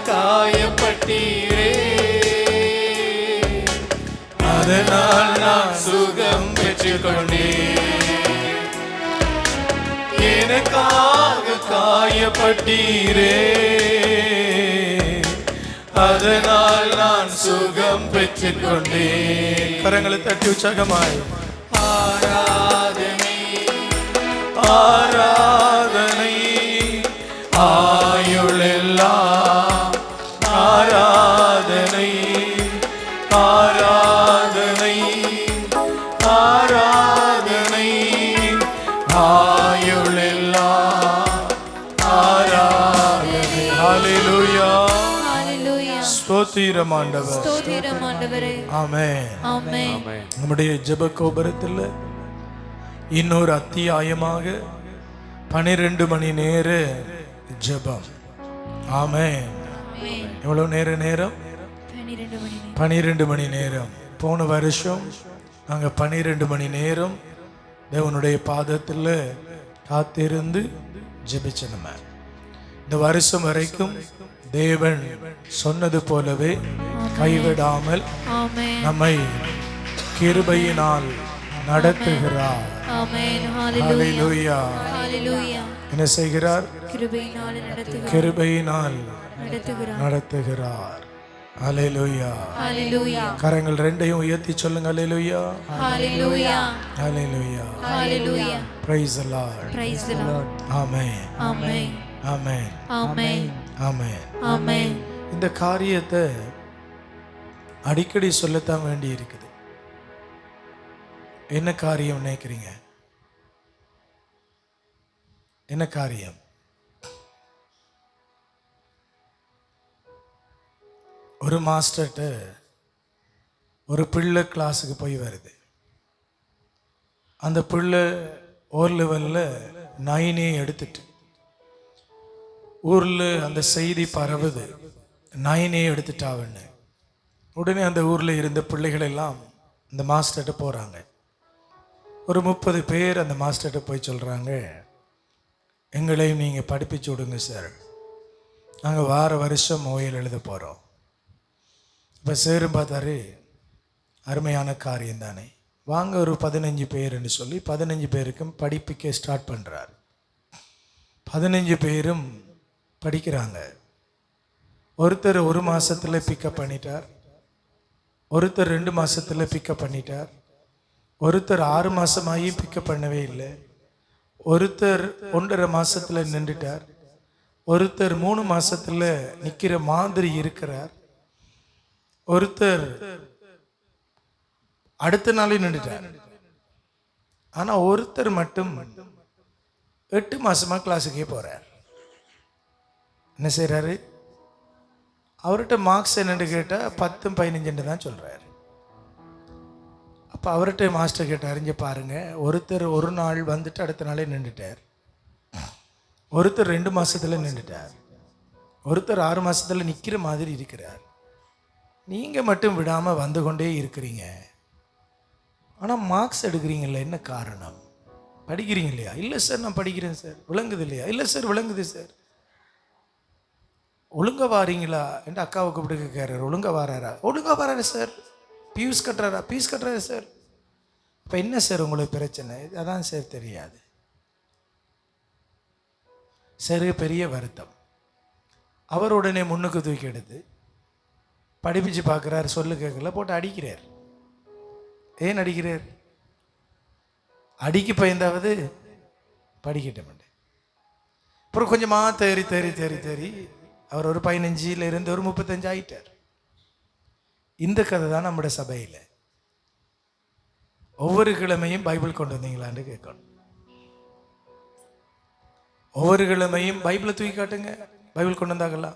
காயப்பட்டீரே, அதனால் நான் சுகம் பெற்றுக்கொண்டேன். எனக்காக காயப்பட்டீரே, அதனால் நான் சுகம் பெற்றுக்கொண்டேன். கரங்களை தட்டி உற்சாகமாய் ஆராதனை ஆராதனை ஆயுளெல்லாம் ஆராதனை ஆராதனை ஆராதனை ஆயுளெல்லாம் ஆராதனை. ஹல்லேலூயா, ஸ்தோத்திரம் ஆண்டவரே. ஆமென், ஆமென். நம்முடைய ஜெப கோபுரத்தில் இன்னொரு அத்தியாயமாக 12 மணி நேர ஜெபம். ஆமென். எவ்வளவு நேரம்? 12 மணி நேரம். போன வருஷம் நாங்கள் 12 மணி நேரம் தேவனுடைய பாதத்தில் காத்திருந்து ஜெபிச்சோம். இந்த வருஷம் வரைக்கும் தேவன் சொன்னது போலவே கைவிடாமல் நம்மை கிருபையினால் நடத்துகிறார். ஹல்லேலூயா. என்ன செய்கிறார்? கிருபையினால் நடத்துகிறார். ஹல்லேலூயா. கரங்கள் ரெண்டையும் உயர்த்தி சொல்லுங்க. Hallelujah, hallelujah, hallelujah. Praise the Lord. Amen, amen, amen, amen, amen. இந்த காரியத்தை அடிக்கடி சொல்லத்தான் வேண்டி இருக்குது. என்ன காரியம் நினைக்கிறீங்க? என்ன காரியம்? ஒரு மாஸ்டர்கிட்ட ஒரு பிள்ளை கிளாஸுக்கு போய் வருது. அந்த பிள்ளை ஓர் லெவலில் 9 எடுத்துட்டு ஊரில் அந்த செய்தி பரவுது, 9 எடுத்துட்டாவன்னு. உடனே அந்த ஊரில் இருந்த பிள்ளைகள் எல்லாம் அந்த மாஸ்டர்கிட்ட போகிறாங்க. ஒரு 30 பேர் அந்த மாஸ்டர்கிட்ட போய் சொல்கிறாங்க, எங்களையும் நீங்கள் படிப்பிச்சு விடுங்க சார், நாங்கள் வார வருஷம் ஓயல் எழுத போகிறோம். இப்போ சேரும் பார்த்தாரு, அருமையான காரியம் தானே, வாங்க ஒரு 15 பேருன்னு சொல்லி 15 பேருக்கும் படிப்பிக்க ஸ்டார்ட் பண்ணுறார். 15 பேரும் படிக்கிறாங்க. ஒருத்தர் 1 மாதத்தில் பிக்கப் பண்ணிட்டார், ஒருத்தர் 2 மாதத்தில் பிக்கப் பண்ணிட்டார், ஒருத்தர் 6 மாதமாகி பிக்கப் பண்ணவே இல்லை, ஒருத்தர் 1.5 மாதத்தில் நின்றுட்டார், ஒருத்தர் 3 மாதத்தில் நிற்கிற மாதிரி இருக்கிறார், ஒருத்தர் அடுத்த நாளே நின்றுட்டார். ஆனால் ஒருத்தர் மட்டும் 8 மாதமாக கிளாஸுக்கே போகிறார். என்ன செய்கிறாரு? அவர்கிட்ட மார்க்ஸ் என்னென்னு கேட்டால் 10, 15 தான் சொல்கிறார். அப்போ அவர்கிட்ட மாஸ்டர் கேட்டார், இங்கே பாருங்கள், ஒருத்தர் ஒரு நாள் வந்துட்டு அடுத்த நாளே நின்றுட்டார், ஒருத்தர் 2 மாதத்தில் நின்றுட்டார், ஒருத்தர் 6 மாதத்தில் நிற்கிற மாதிரி இருக்கிறார், நீங்கள் மட்டும் விடாமல் வந்து கொண்டே இருக்கிறீங்க, ஆனால் மார்க்ஸ் எடுக்கிறீங்கல்ல, என்ன காரணம்? படிக்கிறீங்க இல்லையா? இல்லை சார் நான் படிக்கிறேன் சார். விளங்குது இல்லையா? இல்லை சார் விளங்குது சார். ஒழுங்காக வாரீங்களா என்று அக்காவை கூப்பிட்டு கேட்குறாரு. ஒழுங்காக வாராரா? ஒழுங்காக வராரு சார். பீஸ் கட்டுறாரா? பீஸ் கட்டுறாரு சார். இப்போ என்ன சார் உங்களுக்கு பிரச்சனை? அதான் சார் தெரியாது. சரி, பெரிய வருத்தம். அவர் உடனே முன்னுக்கு தூக்கி எடுத்து படிப்பிச்சு பார்க்குறாரு, சொல்லு கேட்கல, போட்டு அடிக்கிறார். ஏன் அடிக்கிறார்? அடிக்கு பயந்தாவது படிக்கிட்ட மாட்டேன். அப்புறம் கொஞ்சமாக தேறி தேறி தேறி தேறி அவர் ஒரு 15 ஒரு 35 ஆகிட்டார். இந்த கதை தான் நம்முடைய சபையில். ஒவ்வொரு கிழமையும் பைபிள் கொண்டு வந்தீங்களான்னு கேட்கணும். ஒவ்வொரு கிழமையும் பைபிளை தூக்கி காட்டுங்க, பைபிள் கொண்டு வந்தாங்களா?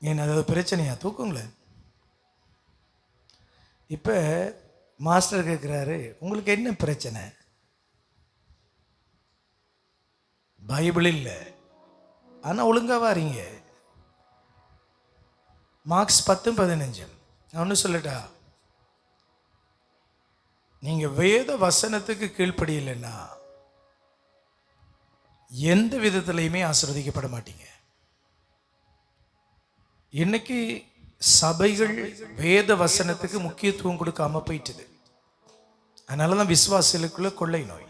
ஏன் அதாவது பிரச்சனையா? தூக்குங்களேன். இப்போ மாஸ்டர் கேட்குறாரு, உங்களுக்கு என்ன பிரச்சனை? பைபிள் இல்லை, ஆனால் ஒழுங்காக வாரீங்க, மார்க்ஸ் 10, 15. நான் ஒன்று சொல்லட்டா, நீங்கள் வேத வசனத்துக்கு கீழ்ப்படியலைன்னா எந்த விதத்திலையுமே ஆசீர்வதிக்கப்பட மாட்டீங்க. இன்னைக்கு சபைகள் வேத வசனத்துக்கு முக்கியத்துவம் கொடுக்காம போயிட்டுது. அதனாலதான் விசுவாசிகளுக்குள்ள கொள்ளை நோய்.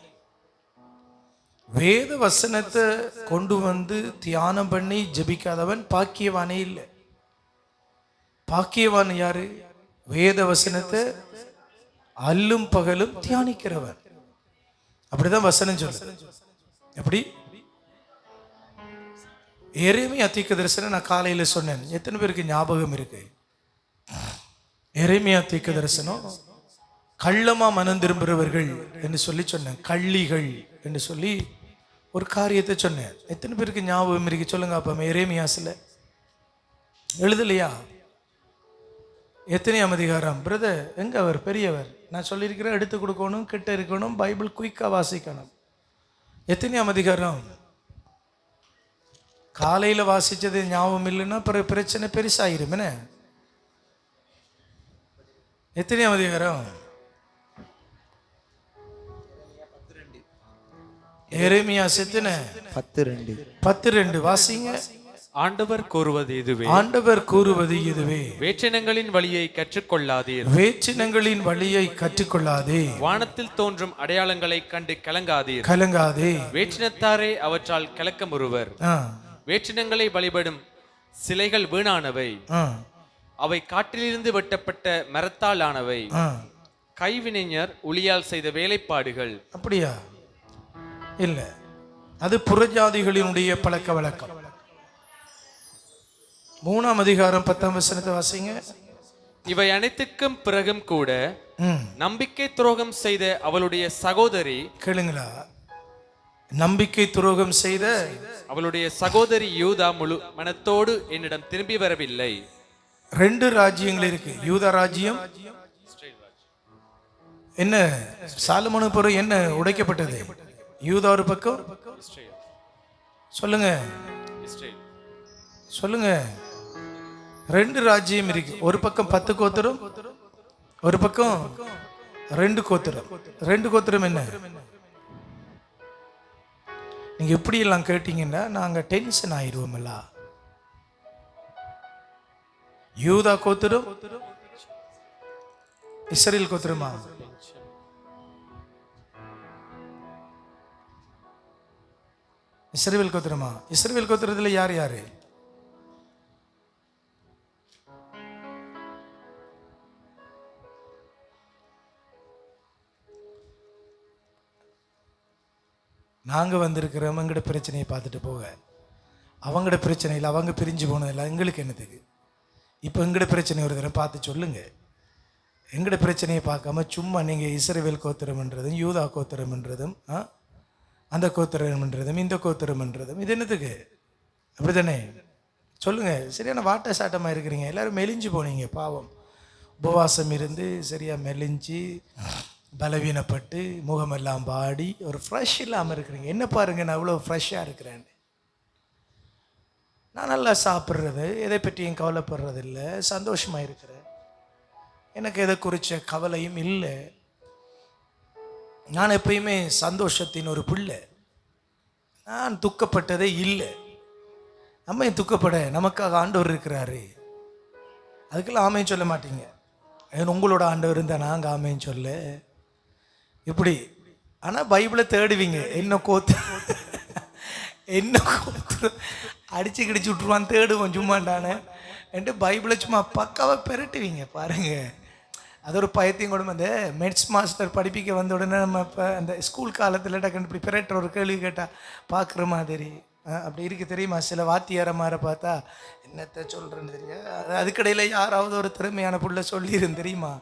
வேத வசனத்தை கொண்டு வந்து தியானம் பண்ணி ஜெபிக்காதவன் பாக்கியவானே இல்லை. பாக்கியவான் யாரு? வேத வசனத்தை அல்லும் பகலும் தியானிக்கிறவன். அப்படிதான் வசனம் சொல்லுது. எப்படி? எரேமியா தீர்க்கதரிசனம் நான் காலையில சொன்னேன். எத்தனை பேருக்கு ஞாபகம் இருக்கு? எரேமியா தீர்க்கதரிசனம் கள்ளமா மனம் திரும்புகிறவர்கள் என்று சொல்லி சொன்னேன். கள்ளிகள் என்று சொல்லி ஒரு காரியத்தை சொன்னேன். எத்தனை பேருக்கு ஞாபகம் இருக்கு சொல்லுங்க. அப்ப எரேமியாஸ்ல எழுதலையா? எத்தனையாம் அதிகாரம்? பிரதர் எங்க அவர் பெரியவர்? நான் சொல்லியிருக்கிறேன், எடுத்து கொடுக்கணும், கிட்ட இருக்கணும், பைபிள் குயிக்கா வாசிக்கணும். எத்தனையாம் அதிகாரம்? காலையில வாசிச்சது ஞாபகம் இல்லைன்னா பிறகு பிரச்சனை பெருசாயிரும். என்ன? எத்தனையாம் அதிகாரம்? எரேமியா செத்துன 10:2 வாசிங்க. ஆண்டவர் கூறுவது இதுவே, ஆண்டவர் கூறுவது இதுவே, வேற்றினங்களின் வழியை கற்றுக்கொள்ளாதீர், வேற்றினங்களின் வழியை கற்றுக்கொள்ளாதே, வானத்தில் தோன்றும் அடையாளங்களை கண்டு கலங்காதீர், கலங்காதே, வேற்றினத்தாரே அவற்றால் கலக்கமுறுவர். வேற்றினங்களை வழிபடும் சிலைகள் வீணானவை, அவை காட்டிலிருந்து வெட்டப்பட்ட மரத்தால் ஆனவை, கைவினைஞர் உளியால் செய்த வேலைப்பாடுகள். அப்படியா? இல்ல, அது புறஜாதிகளினுடைய பழக்க வழக்கம். 3ஆம் அதிகாரம் 10ஆம் வசனத்தை வாசிங்க. இவை அனைத்துக்கும் பிறகும் கூட நம்பிக்கை துரோகம் செய்த அவளுடைய சகோதரி, கேளுங்களா, நம்பிக்கை துரோகம் செய்த அவளுடைய சகோதரி யூதா முழு மனத்தோடு என்னிடம் திரும்பி வரவில்லை. 2 ராஜ்யங்கள் இருக்கு. யூதா ராஜ்யம் என்ன? சாலமோனு பிறகு என்ன உடைக்கப்பட்டது? யூதா ஒரு பக்கம், சொல்லுங்க சொல்லுங்க. 2 ராஜ்யம் இருக்கு. ஒரு பக்கம் 10 கோத்திரம், ஒரு பக்கம் 2 கோத்திரம். 2 கோத்திரம் என்ன? நீங்க எப்படி எல்லாம் கேட்டீங்கன்னா நாங்க டென்ஷன் ஆயிடுவோம்ல. யூதா கோத்திரம் இஸ்ரவேல் கோத்திரமா? இஸ்ரவேல் கோத்திரமா? இஸ்ரவேல் கோத்திரத்துல யார் யாரு? நாங்க வந்திருக்கிறோம் எங்கட பிரச்சனையை பார்த்துட்டு போக. அவங்கட பிரச்சனையில் அவங்க பிரிஞ்சு போனதில்லை, எங்களுக்கு என்னதுக்கு? இப்போ எங்கட பிரச்சனை ஒரு தடவை பார்த்து சொல்லுங்க. எங்கட பிரச்சனையை பார்க்காம சும்மா நீங்கள் இஸ்ரவேல் கோத்திரம்ன்றதும் யூதா கோத்திரம்ன்றதும் அந்த கோத்திரம்ன்றதும் இந்த கோத்திரம்ன்றதும் இது என்னதுக்கு? அப்படி தானே? சொல்லுங்க. சரியான வாட்ட சாட்டமாக இருக்கிறீங்க. எல்லாரும் மெலிஞ்சு போனீங்க. பாவம், உபவாசம் இருந்து சரியாக மெலிஞ்சு பலவீனப்பட்டு முகமெல்லாம் பாடி ஒரு ஃப்ரெஷ் இல்லாமல் இருக்கிறீங்க. என்ன பாருங்க, நான் அவ்வளோ ஃப்ரெஷ்ஷாக இருக்கிறேன். நான் நல்லா சாப்பிட்றது, எதை பற்றியும் கவலைப்படுறதில்லை, சந்தோஷமாக இருக்கிறேன். எனக்கு எதை குறித்த கவலையும் இல்லை. நான் எப்பயுமே சந்தோஷத்தின் ஒரு பிள்ளை. நான் துக்கப்பட்டதே இல்லை. நம்ம துக்கப்பட நமக்காக ஆண்டவர் இருக்கிறாரு. அதுக்கெல்லாம் ஆமைன்னு சொல்ல மாட்டீங்க. உங்களோட ஆண்டவர் இருந்தால் நாங்கள் ஆமைன்னு சொல்ல இப்படி. ஆனால் பைபிளை தேடுவீங்க. என்ன கோத்து அடிச்சு கிடிச்சு விட்டுருவான், தேடுவோம் சும்மாண்டானே என்று பைபிளை சும்மா பக்காவாக பெரட்டுவீங்க பாருங்க. அது ஒரு பயத்தையும் கூட. அந்த மெட்ஸ் மாஸ்டர் படிப்பிக்க வந்த உடனே நம்ம இப்போ அந்த ஸ்கூல் காலத்தில் டக்குன்னு இப்படி பெரட்டுற ஒரு கேள்வி கேட்டால் பார்க்குற மாதிரி அப்படி இருக்கு தெரியுமா? சில வாத்தியார மாதிரி பார்த்தா என்னத்தை சொல்கிறேன்னு தெரியா. அதுக்கடையில் யாராவது ஒரு திறமையான புள்ள சொல்லிடும் தெரியுமா?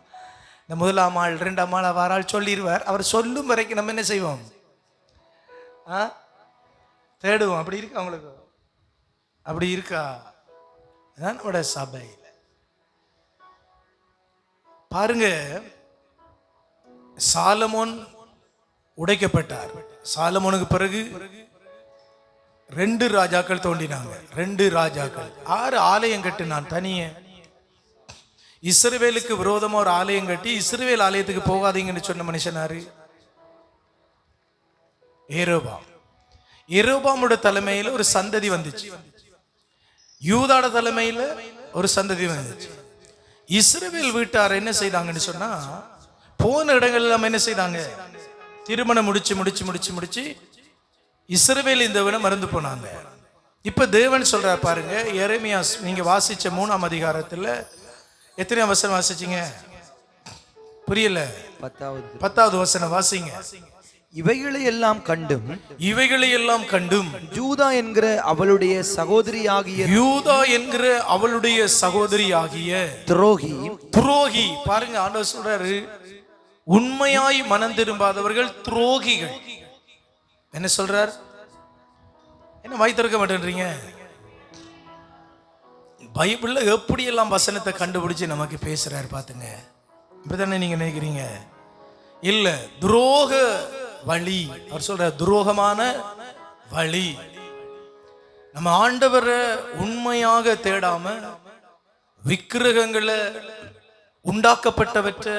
இந்த 1ஆம் ஆள் 2ஆம் ஆள் வாரால் சொல்லிடுவார். அவர் சொல்லும் வரைக்கும் நம்ம என்ன செய்வோம்? தேடுவோம். அப்படி இருக்கா அவங்களுக்கு? அப்படி இருக்கா? அதான் நம்மளோட சபையில் பாருங்க. சாலமோன் உடைக்கப்பட்டார். சாலமோனுக்கு பிறகு 2 ராஜாக்கள் தோண்டினாங்க. 2 ராஜாக்கள் 6 ஆலயம் கட்டினான் தனியே. இஸ்ரவேலுக்கு விரோதமா ஒரு ஆலயம் கட்டி இஸ்ரவேல் ஆலயத்துக்கு போகாதீங்கன்னு சொன்ன மனுஷனாரு ஏரோபாம். ஏரோபாமோட தலைமையில ஒரு சந்ததி வந்துச்சு. யூதாட தலைமையில ஒரு சந்ததி வந்துச்சு. இஸ்ரவேல் வீட்டார் என்ன செய்தாங்கன்னு சொன்னா, போன இடங்கள் எல்லாம் என்ன செய்தாங்க, திருமணம் முடிச்சு இஸ்ரவேல் இந்த விட மறந்து போனாங்க. இப்ப தேவன் சொல்றார் பாருங்க, எரேமியா நீங்க வாசிச்ச 3ஆம் அதிகாரத்துல எத்தனை வசனம் வாசிச்சீங்க? புரியல. 10வது வசனம் வாசிங்க. இவைகளை எல்லாம் கண்டும் யூதா என்கிற அவளுடைய சகோதரியாகிய துரோகி பாருங்க, ஆண்டவர் சொல்றாரு, உண்மையாய் மனம் திரும்பாதவர்கள் துரோகிகள். என்ன சொல்றார்? என்ன வாய் திறக்க மாட்டேன்றீங்க? பைபிள்ல எப்படியெல்லாம் வசனத்தை கண்டுபிடிச்சு நமக்கு பேசுறாரு பாத்துங்க. இப்படித்தானே நீங்க நினைக்கிறீங்க? இல்ல, துரோக வழி. அவர் சொல்ற துரோகமான வழி. நம்ம ஆண்டவரை உண்மையாக தேடாம விக்கிரகங்களை, உண்டாக்கப்பட்டவற்றை,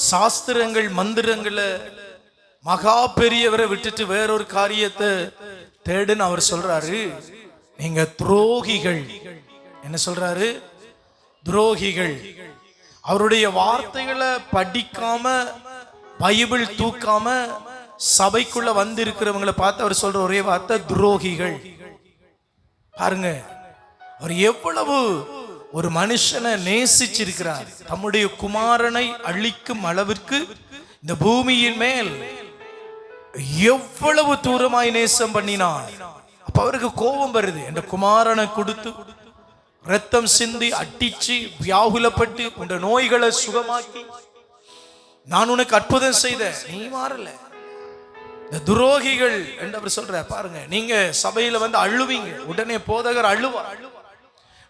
சாஸ்திரங்கள், மந்திரங்களை, மகா பெரியவரை விட்டுட்டு வேறொரு காரியத்தை தேடுன்னு அவர் சொல்றாரு. நீங்க துரோகிகள். என்ன சொல்றாரு? துரோகிகள். அவருடைய வார்த்தைகளை படிக்காம, பைபிள் தூக்காம சபைக்குள்ள வந்து இருக்கிறவங்களை பார்த்து அவர் சொல்ற ஒரே வார்த்தை துரோகிகள். பாருங்க, அவர் எவ்வளவு ஒரு மனுஷனை நேசிச்சிருக்கிறார். தம்முடைய குமாரனை அழிக்கும் அளவிற்கு இந்த பூமியின் மேல் எவ்வளவு தூரமாய் நேசம் பண்ணினார். அப்ப அவருக்கு கோபம் வருது. இந்த குமாரனை கொடுத்து ரத்தம் சிந்தி அட்டிச்சு வியாகுலப்பட்டு உண்ட நோய்களை சுகமாக்கி நான் உனக்கு அற்புதம் செய்த, நீ மாறல. இந்த துரோகிகள் என்று அவர் சொல்ற பாருங்க. நீங்க சபையில வந்து அழுவீங்க, உடனே போதகர் அழுவார்.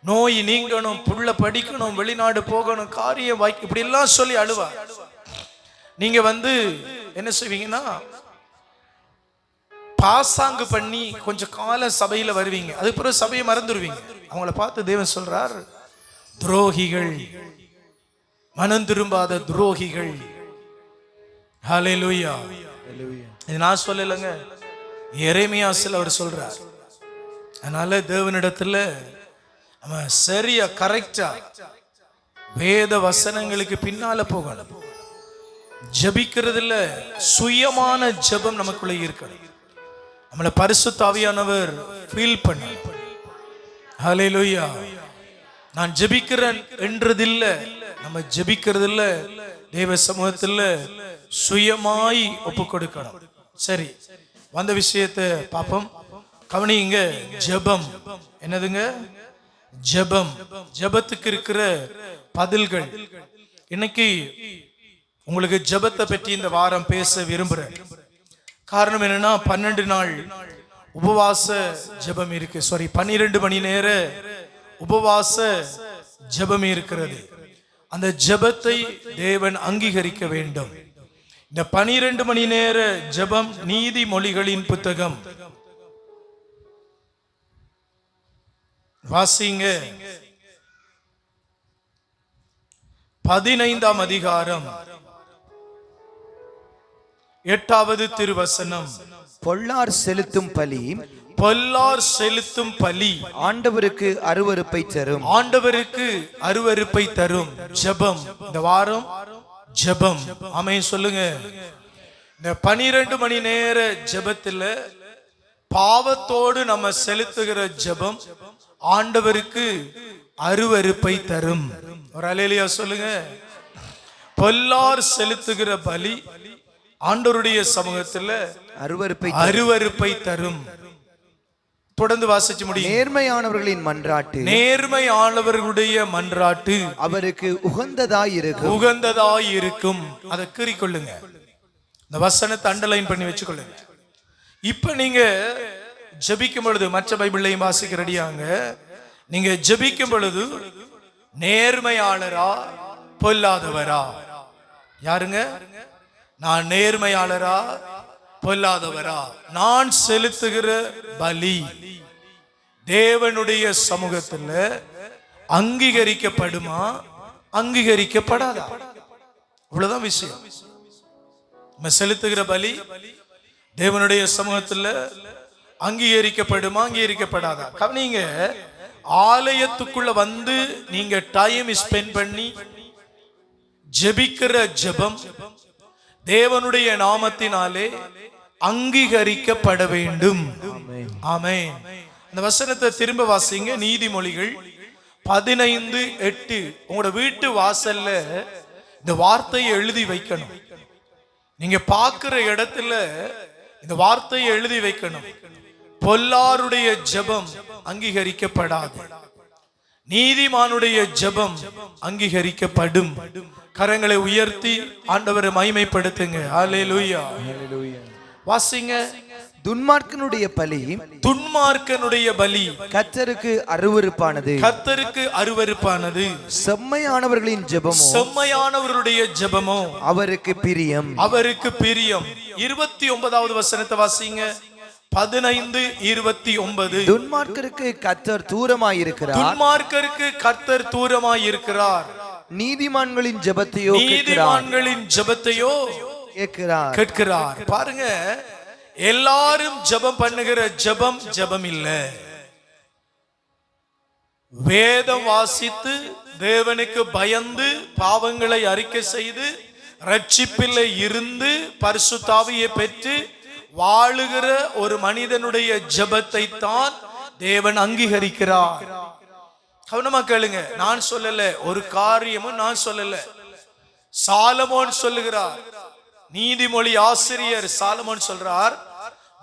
நோய் நீங்கணும், புள்ள படிக்கணும், வெளிநாடு போகணும், காரியம் வாய்க்கு, இப்படி எல்லாம் சொல்லி அழுவார். நீங்க வந்து என்ன செய்வீங்கன்னா, பாசாங்கு பண்ணி கொஞ்சம் காலம் சபையில வருவீங்க, அதுக்கு பிறகு சபையை மறந்துடுவீங்க. அவங்கள பார்த்து தேவன் சொல்றார், துரோகிகள், மனம் திரும்பாத துரோகிகள். ஹல்லேலூயா. இது நான் சொல்லலைங்க, எரேமியாஸ்ல அவர் சொல்றார். அதனால தேவனிடத்துல நம்ம சரியா கரெக்டா வேத வசனங்களுக்கு பின்னால போகணும். ஜபிக்கிறதுல சுயமான ஜபம் நமக்குள்ள இருக்கணும். நம்மளை பரிசுத்த ஆவியானவர் ஃபீல் பண்ண, ஹல்லேலூயா, நான் ஜெபிக்கிறேன் என்றதில்ல. நம்ம ஜெபிக்கிறதில்ல, தேவ சமூகத்தில் சுயமாய் ஒப்பு கொடுக்கணும். சரி, வந்த விஷயத்தை பார்ப்போம், கவனிங்க. ஜெபம் என்னதுங்க? ஜெபம். ஜெபத்துக்கு இருக்கிற பதில்கள். இன்னைக்கு உங்களுக்கு ஜெபத்தை பற்றி இந்த வாரம் பேச விரும்புறேன். காரணம் என்னன்னா, 12 நாள் உபவாச ஜெபம் இருக்கு. 12 மணி நேர உபவாச ஜெபம் இருக்கிறது. அந்த ஜெபத்தை தேவன் அங்கீகரிக்க வேண்டும். இந்த 12 மணி நேர ஜெபம் நீதிமொழிகளின் புத்தகம் வாசிங்க, 15ஆம் அதிகாரம் 8வது திருவசனம். பொல்லார் செலுத்தும் பலி, பொல்லார் செலுத்தும் பலி ஆண்டவருக்கு அருவருப்பை தரும், ஆண்டவருக்கு அருவருப்பை தரும். ஜெபம் இந்த வாரம் ஜெபம். ஆமென் சொல்லுங்க. இந்த 12 மணி நேர ஜெபத்துல பாவத்தோடு நம்ம செலுத்துகிற ஜெபம் ஆண்டவருக்கு அருவருப்பை தரும். ஒரு அல்லேலூயா சொல்லுங்க. பொல்லார் செலுத்துகிற பலி ஆண்டவருடைய சமூகத்துல அருவருப்பை தரும். தொடர்ந்து வாசிச்சு முடியும். நேர்மையானவர்களின் மன்றாட்டு, நேர்மையானவர்களுடைய மன்றாட்டு அவருக்கு உகந்ததாயிருக்கும், உகந்ததாயிருக்கும். அதை கீறிக்கொள்ளுங்க, இந்த வசனத்தை அண்டர்லைன் பண்ணி வச்சுக்கொள்ளுங்க. இப்ப நீங்க ஜெபிக்கும் பொழுது, மற்ற பைபிளையும் வாசிக்க ரெடியாங்க. நீங்க ஜெபிக்கும் பொழுது நேர்மையாளரா பொல்லாதவரா? யாருங்க? நான் நேர்மையாளரா பொல்லாதவரா? நான் செலுத்துகிற பலி தேவனுடைய சமூகத்தில் அங்கீகரிக்கப்படுமா, அங்கீகரிக்கப்படாதா? இவ்வளவுதான் விஷயம். நம்ம செலுத்துகிற பலி தேவனுடைய சமூகத்தில் அங்கீகரிக்கப்படுமா, அங்கீகரிக்கப்படாதா? கவனிங்க, ஆலயத்துக்குள்ள வந்து நீங்க டைம் ஸ்பெண்ட் பண்ணி ஜெபிக்கிற ஜெபம் தேவனுடைய நாமத்தினாலே அங்கீகரிக்கப்பட வேண்டும். ஆமென். அந்த வசனத்தை திரும்ப வாசிங்க. நீதிமொழிகள் 15:8. உங்களோட வீட்டு வாசல்ல இந்த வார்த்தையை எழுதி வைக்கணும். நீங்க பார்க்கிற இடத்துல இந்த வார்த்தையை எழுதி வைக்கணும். பொல்லாருடைய ஜெபம் அங்கீகரிக்கப்படாது, நீதிமானுடைய ஜெபம் அங்கீகரிக்கப்படும். கரங்களை உயர்த்தி ஆண்டவரை மகிமைப்படுத்துங்க. ஹல்லேலூயா. வாசிங்க. துன்மார்க்கனுடைய பலி, துன்மார்க்கனுடைய பலி கர்த்தருக்கு அருவருப்பானது, கர்த்தருக்கு அருவருப்பானது. செம்மையானவர்களின் ஜெபமோ, செம்மையானவருடைய ஜெபமோ அவருக்கு பிரியம், அவருக்கு பிரியம். 29வது வசனத்தை வாசிங்க. 15:29. துன்மார்க்கருக்கு கர்த்தர் தூரமாயிருக்கிறார், துன்மார்க்கருக்கு கர்த்தர் தூரமாயிருக்கிறார், நீதிமான்களின் ஜெபத்தையோ நீதிமான்களின் ஜெபத்தையோ கேட்கிறார். கேட்கிறார். பாருங்க, எல்லாரும் ஜெபம் பண்ணுகிற ஜெபம் ஜெபம் இல்ல. வேதம் வாசித்து தேவனுக்கு பயந்து பாவங்களை அறிக்கை செய்து ரட்சிப்பில் இருந்து பரிசுத்த ஆவியை பெற்று வாழுகிற ஒரு மனிதனுடைய ஜெபத்தை தான் தேவன் அங்கீகரிக்கிறார். கவனமா கேளுங்க. நான் சொல்லல, ஒரு காரியமும் நான் சொல்லல, சாலமோன் சொல்லுகிறார். நீதிமொழி ஆசிரியர் சாலமோன் சொல்றார்,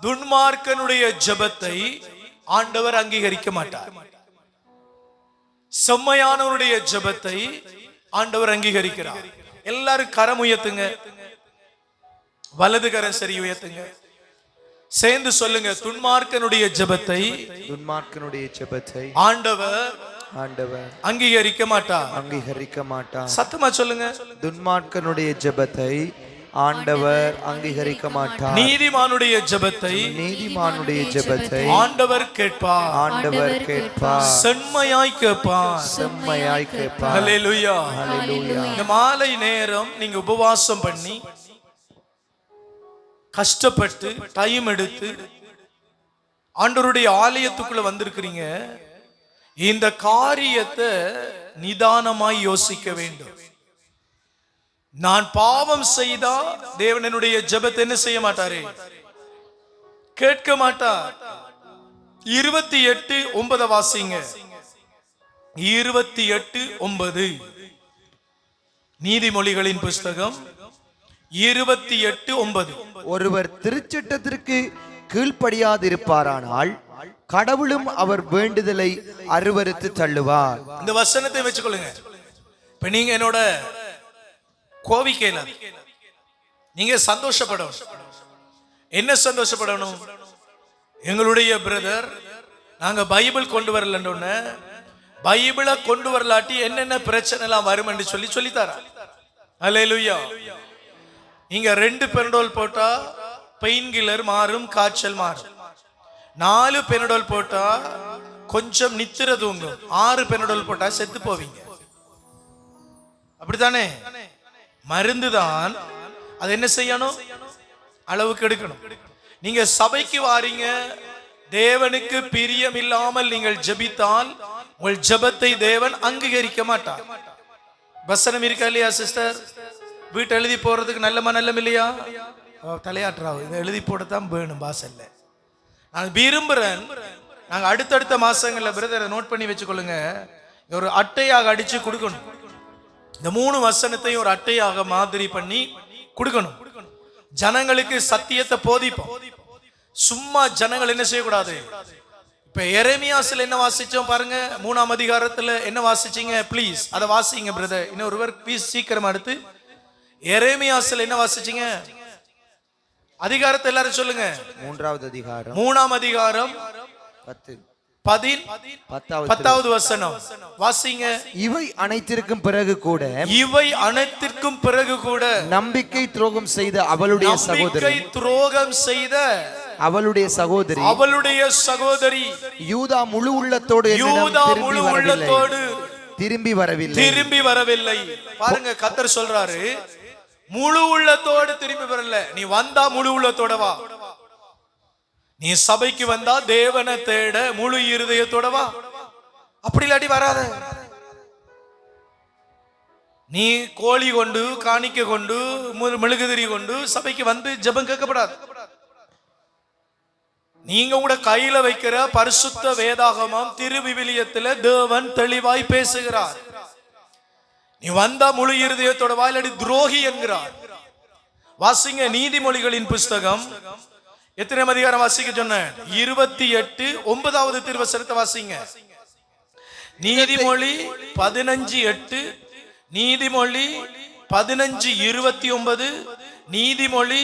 துன்மார்க்கனுடைய ஜெபத்தை ஆண்டவர் அங்கீகரிக்க மாட்டார், செம்மையானவருடைய ஜெபத்தை ஆண்டவர் அங்கீகரிக்கிறார். எல்லாரும் கரம் உயர்த்துங்க. வலது கரம் சரி உயர்த்துங்க. சேர்ந்து சொல்லுங்க, துன்மார்க்கனுடைய ஜெபத்தை, துன்மார்க்கனுடைய ஜெபத்தை ஆண்டவர் அங்கீகரிக்க மாட்டார், அங்கீகரிக்க மாட்டார். சத்தமா சொல்லுங்க. துன்மார்க்கனுடைய ஜெபத்தை ஆண்டவர் அங்கீகரிக்க மாட்டார், நீதிமானுடைய ஜெபத்தை, நீதிமானுடைய ஜெபத்தை ஆண்டவர் கேட்பார், ஆண்டவர் கேட்பார், செம்மையாய் கேட்பார், செம்மையாய் கேட்பார். ஹல்லேலூயா. ஹல்லேலூயா. இந்த மாலை நேரம் நீங்க உபவாசம் பண்ணி கஷ்டப்பட்டு டைம் எடுத்து ஆண்டவருடைய ஆலயத்துக்குள்ள வந்திருக்கிறீங்க. இந்த காரியத்தை நிதானமாய் யோசிக்க வேண்டும். நான் பாவம் செய்தா தேவன் என்னுடைய ஜெபத்தை என்ன செய்ய மாட்டாரே, கேட்க மாட்டார். 28:9 வாசிங்க. 28:9 நீதிமொழிகளின் புஸ்தகம் 28:9. ஒருவர் திருச்சட்டத்திற்கு கீழ்ப்படியாதிருப்பாரானால் கடவுளும் அவர் வேண்டுதலை அருவருத்து தள்ளுவார். இந்த வசனத்தை வச்சுக்கொள்ளுங்க. இப்ப நீங்க என்னோட கோவிக்கையில நீங்க சந்தோஷப்படணும். என்ன சந்தோஷப்படணும்? எங்களுடைய பிரதர் நாங்க பைபிள் கொண்டு வரலன்னு, பைபிளை கொண்டு வரலாட்டி என்னென்ன பிரச்சனை எல்லாம் வரும் என்று சொல்லித்தாரா. அல்லேலூயா. நீங்க 2 பெனடோல் போட்டா பெயின் கில்லர் மாறும், காய்ச்சல் மாறும். 4 பெனடோல் போட்டா கொஞ்சம் நித்திர தூங்கும். 6 பெனடோல் போட்டா செத்து போவீங்க. அப்படித்தானே? மருந்து தான். அது என்ன செய்யணும்? அளவுக்கு எடுக்கணும். நீங்க சபைக்கு வாரீங்க, தேவனுக்கு பிரியம் இல்லாமல் நீங்கள் ஜெபித்தால் உங்கள் ஜெபத்தை தேவன் அங்கீகரிக்க மாட்டார். வசனம் இருக்கா இல்லையா சிஸ்டர்? வீட்டை எழுதி போறதுக்கு நல்ல மனல்லம் இல்லையா? தலையாட்டுறாவு இதை எழுதி போடத்தான் வேணும் வாசல்ல. நான் விரும்புறேன், நாங்க அடுத்தடுத்த மாசங்கள்ல பிரதரை நோட் பண்ணி வச்சுக்கொள்ளுங்க, ஒரு அட்டையாக அடிச்சு கொடுக்கணும். இந்த 3 வசனத்தையும் ஒரு அட்டையாக மாதிரி பண்ணி கொடுக்கணும். ஜனங்களுக்கு சத்தியத்தை போதிப்போம். சும்மா ஜனங்கள் என்ன செய்யக்கூடாது. இப்ப எரேமியாஸ்ல என்ன வாசிச்சோம் பாருங்க. 3ஆம் அதிகாரத்துல என்ன வாசிச்சீங்க? ப்ளீஸ் அதை வாசிங்க பிரதர். இன்னொருவர் ப்ளீஸ் சீக்கிரமா எடுத்து. எரேமியாஸ்ல என்ன வாசிச்சீங்க? அதிகாரத்தை எல்லாரும் சொல்லுங்க. 3வது அதிகாரம் 3ஆம் அதிகாரம் 10வது வசனம் வாசிங்க. இவை அனைத்திற்கும் பிறகு கூட, இவை அனைத்திற்கும் பிறகு கூட நம்பிக்கை துரோகம் செய்த அவளுடைய சகோதரி, துரோகம் செய்த அவளுடைய சகோதரி, அவளுடைய சகோதரி யூதா முழு உள்ளத்தோடு திரும்பி வரவில்லை. பாருங்க, கர்த்தர் சொல்றாரு முழு உள்ளத்தோடு திரும்பி வரல. நீ வந்தா முழு உள்ளத்தோட வா. நீ சபைக்கு வந்தா தேவனை தேட முழு இருதயத்தோட வா. அப்படி இல்லாட்டி வராத. நீ கோழி கொண்டு காணிக்க கொண்டு மெழுகுதிரி கொண்டு சபைக்கு வந்து ஜெபம் கேட்கப்படாது. நீங்க உங்களோட கையில வைக்கிற பரிசுத்த வேதாகமம் திருவிவிலியத்துல தேவன் தெளிவாய் பேசுகிறார். நீ வந்தா முழு இருதயத்தோட வாயிலடி துரோகி என்கிறார். வாசிங்க நீதிமொழிகளின் புஸ்தகம், எத்தனை அதிகாரம் வாசிக்க சொன்னேன்? 28 திருவசனத்தை வாசிங்க. நீதிமொழி 15:8, நீதிமொழி 15:29, நீதிமொழி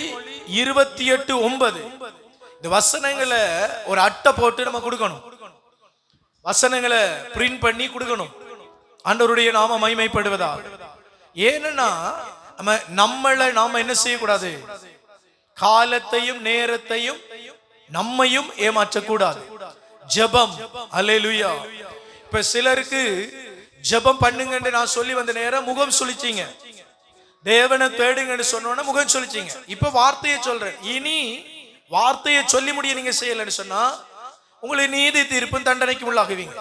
28:9. இந்த வசனங்களை ஒரு அட்டை போட்டு நம்ம கொடுக்கணும். வசனங்களை பிரிண்ட் பண்ணி கொடுக்கணும். ஆண்டவருடைய நாம மகிமைப்படுவதா. ஏன்னா நாம என்ன செய்யக்கூடாது? காலத்தையும் நேரத்தையும் நம்மையும் ஏமாற்றக்கூடாது. ஜெபம், அல்லேலூயா. இப்ப சிலருக்கு ஜெபம் பண்ணுங்கன்னு நான் சொல்லி வந்த நேரம் முகம் சுளிச்சீங்க. தேவனை தேடுங்கன்னு சொன்னோன்னா முகம் சுளிச்சீங்க. இப்ப வார்த்தையை சொல்றேன். இனி வார்த்தையை சொல்லி முடிய நீங்க செய்யலன்னு சொன்னா உங்களை நீதி தீர்ப்பும் தண்டனைக்கு உள்ளாகுவீங்க.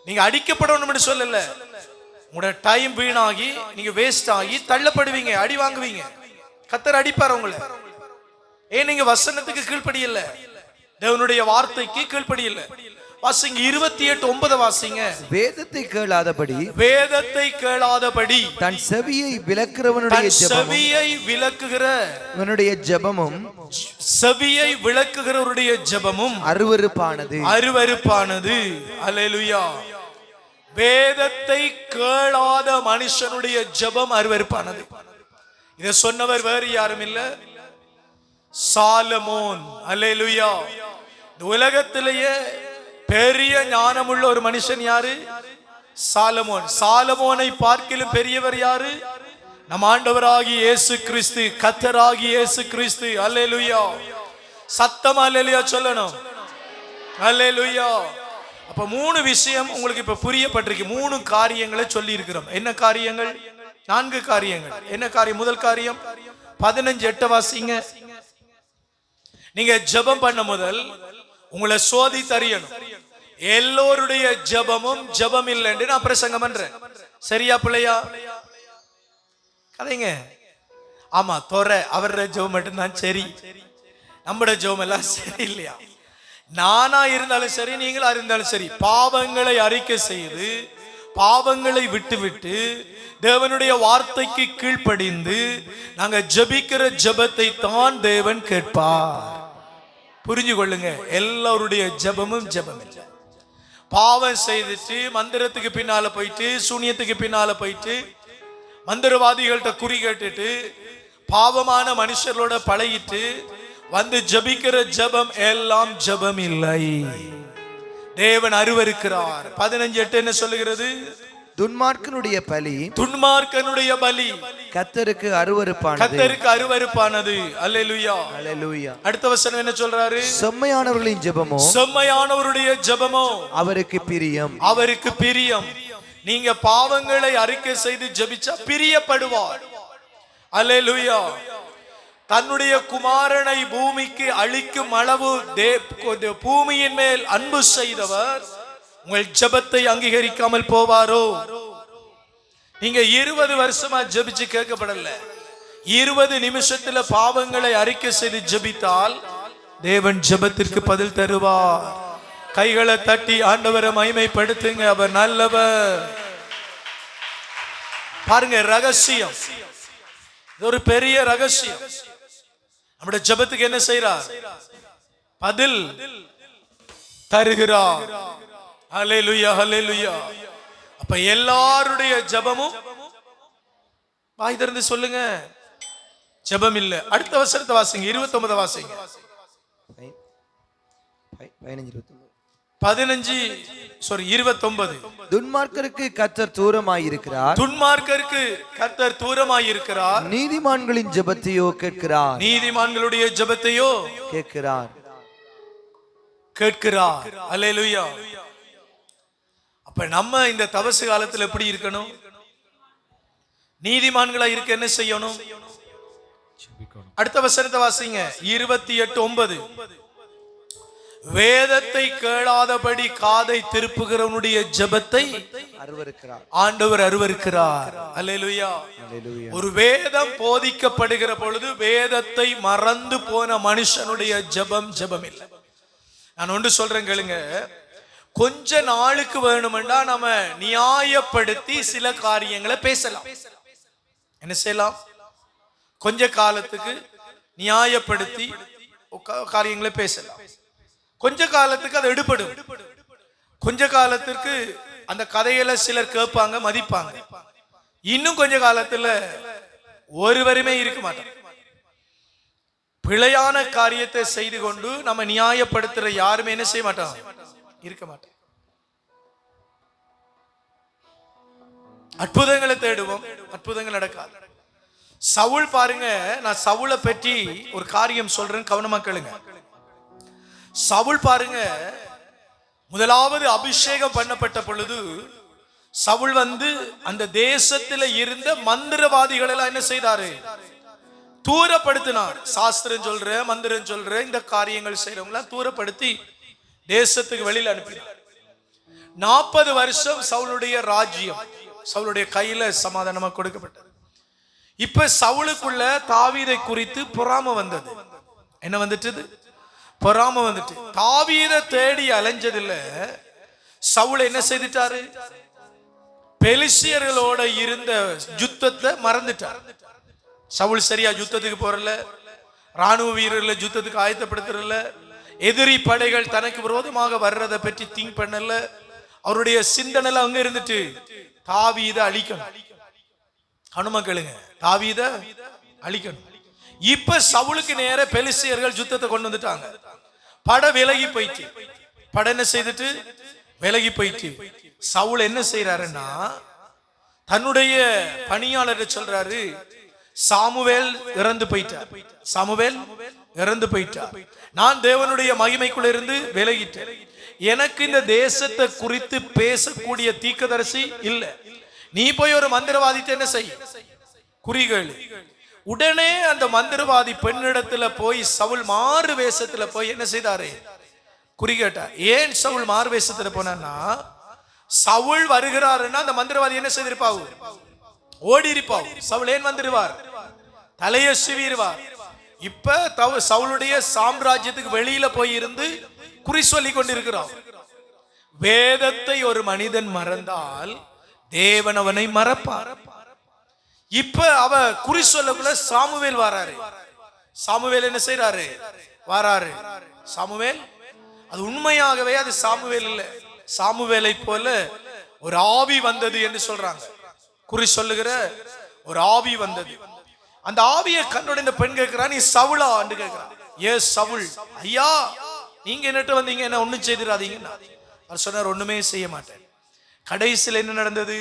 நீங்க அடிக்கப்படணும்னு சொல்லல, உங்களோட டைம் வீணாகி நீங்க வேஸ்ட் ஆகி தள்ளப்படுவீங்க, அடி வாங்குவீங்க. கர்த்தர் அடிப்பார் உங்களை. ஏன் நீங்க வசனத்துக்கு கீழ்ப்படியல, தேவனுடைய வார்த்தைக்கு கீழ்ப்படியல. வாசிங்க 28:9 வாசிங்க. வேதத்தை கேளாதபடி தன் செவியை விலக்குகிறவனுடைய ஜெபமும் செவியை விலக்குகிறவருடைய ஜெபமும் அருவருப்பானது. அல்லேலூயா. வேதத்தை கேளாத மனுஷனுடைய ஜெபம் அருவருப்பானது. இதை சொன்னவர் வேறு யாரும் இல்ல, சாலமோன். அல்லேலூயா. இந்த உலகத்திலேயே பெரிய ஞானமுள்ள ஒரு மனுஷன் யாரு? சாலமோன். சாலமோனை பார்க்கிலும் பெரியவர் யாரு? நம் ஆண்டவராகிய இயேசு கிறிஸ்து, கர்த்தராகிய இயேசு கிறிஸ்து. அல்லேலூயா. சத்தமா அல்லேலூயா சொல்லணும். அல்லேலூயா. அப்ப 3 விஷயம் உங்களுக்கு இப்ப புரியப்பட்டிருக்கு. 3 காரியங்களை சொல்லி இருக்கிறோம். என்ன காரியங்கள்? 4 காரியங்கள். என்ன காரியம்? முதல் காரியம் 15:8 வாசிங்க. நீங்க ஜெபம் பண்ண முதல் உங்களை சோதி தரியணும். எல்லோருடைய ஜெபமும் ஜெபம் இல்லைன்னு நான் பிரசங்கம் பண்றேன். சரியா பிள்ளையா? கதைங்க. ஆமா, தோற அவருடைய ஜெபம் மட்டும்தான் சரி, நம்முடைய ஜெபம் எல்லாம் சரி இல்லையா? நானா இருந்தாலும் சரி, நீங்களா இருந்தாலும் சரி, பாவங்களை அறிக்கை செய்து பாவங்களை விட்டு தேவனுடைய வார்த்தைக்கு கீழ்ப்படிந்து நாங்க ஜெபிக்கிற ஜெபத்தை தான் தேவன் கேட்பார். புரிஞ்சு கொள்ளுங்க. எல்லாருடைய ஜெபமும் ஜெபம் இல்லை. பாவம் செய்துட்டு மந்திரத்துக்கு பின்னால போயிட்டு சூனியத்துக்கு பின்னால போயிட்டு மந்திரவாதிகள்கிட்ட குறி கேட்டுட்டு பாவமான மனுஷர்களோட பழகிட்டு வந்து ஜெபிக்கிற ஜெபம் எல்லாம் ஜெபம் இல்லை. தேவன் அருவருக்கிறார். 15:8 என்ன சொல்லுகிறது? துன்மார்க்கனுடைய பலி கர்த்தருக்கு அருவருப்பானது. அல்லேலூயா. அடுத்த வசனம் என்ன சொல்றாரு? செம்மையானவருடைய ஜெபமோ அவருக்கு பிரியம். நீங்க பாவங்களை அறிக்கை செய்து ஜெபிச்சா பிரியப்படுவார். அல்லேலூயா. தன்னுடைய குமாரனை பூமிக்கு அளிக்கும் அளவு பூமியின் மேல் அன்பு செய்தவர் உங்கள் ஜெபத்தை அங்கீகரிக்காமல் போவாரோ? நீங்க 20 வருஷமா ஜெபிச்சு கேட்கப்படல, 20 நிமிஷத்துல பாவங்களை அறிக்கை செய்து ஜெபித்தால் தேவன் ஜெபத்திற்கு பதில் தருவார். கைகளை தட்டி ஆண்டவரை மகிமைப்படுத்துங்க. அவர் நல்லவர். பாருங்க, ரகசியம். இது ஒரு பெரிய ரகசியம். நம்முடைய ஜெபத்துக்கு என்ன செய்றார்? பதில் தருகிறார். ஹல்லேலூயா, ஹல்லேலூயா. அப்ப எல்லாருடைய ஜெபமும் வாய் திறந்து சொல்லுங்க, ஜெபம் இல்ல. அடுத்த வசனத்தை வாசிங்க. 29 வாசிங்க. 29. துன்மார்க்கருக்கு கர்த்தர் தூரமாயிருக்கிறார். நீதிமான்களின் ஜெபத்தையோ கேட்கிறார். நீதிமான்களுடைய ஜெபத்தையோ கேட்கிறார். அல்லேலூயா. அப்ப நம்ம இந்த தபசு காலத்துல எப்படி இருக்கணும்? நீதிமான்களா இருக்க என்ன செய்யணும்? அடுத்த வசனத்தை வாசிங்க. 28:9. வேதத்தை கேளாதபடி காதை திருப்புகிறவனுடைய ஜெபத்தை அருவருக்கிறார். ஆண்டவர் அருவருக்கிறார். அல்லேலூயா. அல்லேலூயா. ஒரு வேதம் போதிக்கப்படுகிற பொழுது வேதத்தை மறந்து போன மனுஷனுடைய ஜெபம் ஜெபம் இல்லை. நான் ஒன்று சொல்றேன் கேளுங்க. கொஞ்ச நாளுக்கு வேணுமெண்டா நம்ம நியாயப்படுத்தி சில காரியங்களை பேசலாம். என்ன செய்யலாம்? கொஞ்ச காலத்துக்கு நியாயப்படுத்தி காரியங்களை பேசலாம். கொஞ்ச காலத்துக்கு அது எடுபடும். கொஞ்ச காலத்திற்கு அந்த கதையில சிலர் கேட்பாங்க, மதிப்பாங்க. இன்னும் கொஞ்ச காலத்துல ஒருவருமே இருக்க மாட்டாங்க. பிழையான காரியத்தை செய்து கொண்டு நம்ம நியாயப்படுத்துற யாருமே என்ன செய்ய மாட்டாங்க, இருக்க மாட்டாங்க. அற்புதங்களை தேடுவோம், அற்புதங்கள் நடக்காது. சவுல் பாருங்க, நான் சவுலை பற்றி ஒரு காரியம் சொல்றேன், கவனமா கேளுங்க. சவுல் பாருங்க, முதலாவது அபிஷேகம் பண்ணப்பட்ட பொழுது சவுல் அந்த தேசத்துல இருந்த மந்திரவாதிகள் எல்லாம் என்ன செய்தாரு? தூரப்படுத்தினார். சாஸ்திரம் சொல்ற, மந்திரம் சொல்ற இந்த காரியங்கள் செய்யறவங்க தூரப்படுத்தி தேசத்துக்கு வெளியில அனுப்பினார். 40 வருஷம் சவுளுடைய ராஜ்யம் சவுளுடைய கையில சமாதானமா கொடுக்கப்பட்டது. இப்ப சவுலுக்குள்ள தாவீதை குறித்து பொறாம வந்தது. என்ன வந்துட்டு? பொறாம வந்துட்டு. தாவீதை தேடி அலைஞ்சதில்ல. சவுல் என்ன செய்துட்டாரு? பெலிஸ்தியர்களோட இருந்த யுத்தத்தை மறந்துட்டார். சவுல் சரியா யுத்தத்துக்கு போறல, ராணுவ வீரர்களை யுத்தத்துக்கு ஆயத்தப்படுத்துறல, எதிரி படைகள் தனக்கு விரோதமாக வர்றதை பற்றி திங்க் பண்ணல. அவருடைய சிந்தனை அங்க இருந்துட்டு தாவீதை அழிக்கணும். கணுமா கேளுங்க, தாவீதை அழிக்கணும். இப்ப சவுலுக்கு நேர பெலிஸ்தியர்கள் யுத்தத்தை கொண்டு வந்துட்டாங்க. படை விலகி போயிட்டு, படை என்ன செய்துட்டு விலகி போயிட்டு, சவுல் என்ன செய்யறாருன்னா தன்னுடைய பணியாளரை சொல்றாரு, சாமுவேல் இறந்து போயிட்டார், சாமுவேல் இறந்து போயிட்டார், நான் தேவனுடைய மகிமைக்குள்ள இருந்து விலகிட்டேன், எனக்கு இந்த தேசத்தை குறித்து பேசக்கூடிய தீர்க்கதரிசி இல்ல, நீ போய் ஒரு மந்திரவாதிட்ட என்ன செய், குறிகள். உடனே அந்த மந்திரவாதி பெண்ணிடத்துல போய் சவுல் மாறு வேஷத்துல போய் என்ன செய்தாரு? குறி கேட்டார். ஏன் சவுல் மாறு வேஷத்துல போனா, சவுல் வருகிறாருன்னா அந்த மந்திரவாதி என்ன செய்திருப்பாவு? ஓடி இருப்பாவு. சவுல் ஏன் வந்துருவார்? தலையை சிவிடுவார். இப்ப சவுளுடைய சாம்ராஜ்யத்துக்கு வெளியில போய் இருந்து குறி சொல்லி கொண்டிருக்கிறான். வேதத்தை ஒரு மனிதன் மறந்தால் தேவன் அவனை மறப்பார். இப்ப அவ குறி சொல்லக்குள்ள சாமுவேல் வராரு. சாமுவேல் என்ன செய்யறாரு? வராரு. சாமுவேல் அது உண்மையாகவே அது சாமுவேல் இல்ல, சாமுவேலை போல ஒரு ஆவி வந்தது என்று சொல்றாங்க. குறி சொல்லுகிற ஒரு ஆவி வந்தது. அந்த ஆவியை கண்டோட இந்த பெண் கேட்கிறா, நீ சவுலா என்று கேட்கிறா. ஏ சவுல், ஐயா நீங்க என்னட்டு வந்தீங்க, என்ன ஒண்ணும் செய்திடாதீங்க. அவர் சொன்னார், ஒண்ணுமே செய்ய மாட்டேன். கடைசியில் என்ன நடந்தது?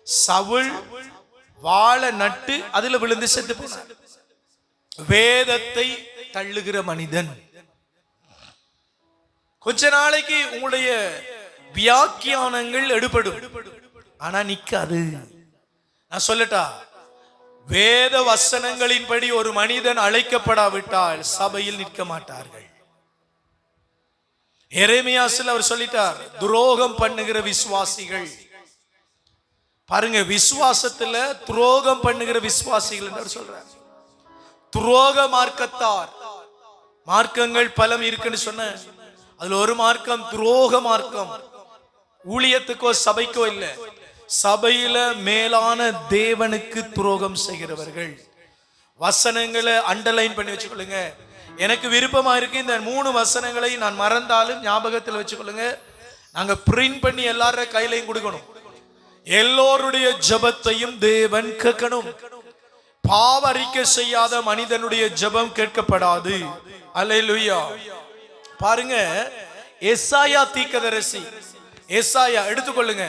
சவுல் வாழை நட்டு அதுல விழுந்து செத்து போனார். வேதத்தை தள்ளுகிற மனிதன். கொஞ்ச நாளைக்கு உங்களுடைய வியாக்கியானங்கள் எடுபடும், ஆனா நிக்காது. நான் சொல்லட்டா, வேத வசனங்களின்படி ஒரு மனிதன் அழைக்கப்படாவிட்டால் சபையில் நிற்க மாட்டார்கள். எரேமியாஸ்ல அவர் சொல்லிட்டார், துரோகம் பண்ணுகிற விசுவாசிகள். பாருங்க, விசுவாசத்துல துரோகம் பண்ணுகிற விசுவாசிகள் என்று சொல்றார். துரோக மார்க்கத்தார். மார்க்கங்கள் பலம் இருக்குன்னு சொன்ன, அதுல ஒரு மார்க்கம் துரோக மார்க்கம். ஊழியத்துக்கோ சபைக்கோ இல்ல, சபையில மேலான தேவனுக்கு துரோகம் செய்கிறவர்கள். வசனங்களை அண்டர்லைன் பண்ணி வச்சுக்கொள்ளுங்க. எனக்கு விருப்பமா இருக்கு, இந்த 3 வசனங்களை நான் மறந்தாலும் ஞாபகத்தில் வச்சுக்கொள்ளுங்க. நாங்க பிரிண்ட் பண்ணி எல்லார கையிலையும் கொடுக்கணும். எல்லோருடைய ஜெபத்தையும் தேவன் கேட்கணும். பாவ அறிக்கை செய்யாத மனிதனுடைய ஜெபம் கேட்கப்படாது. அல்லேலூயா. பாருங்க, எசாயா தீர்க்கதரிசி, எசாயா எடுத்துக்கொள்ளுங்க.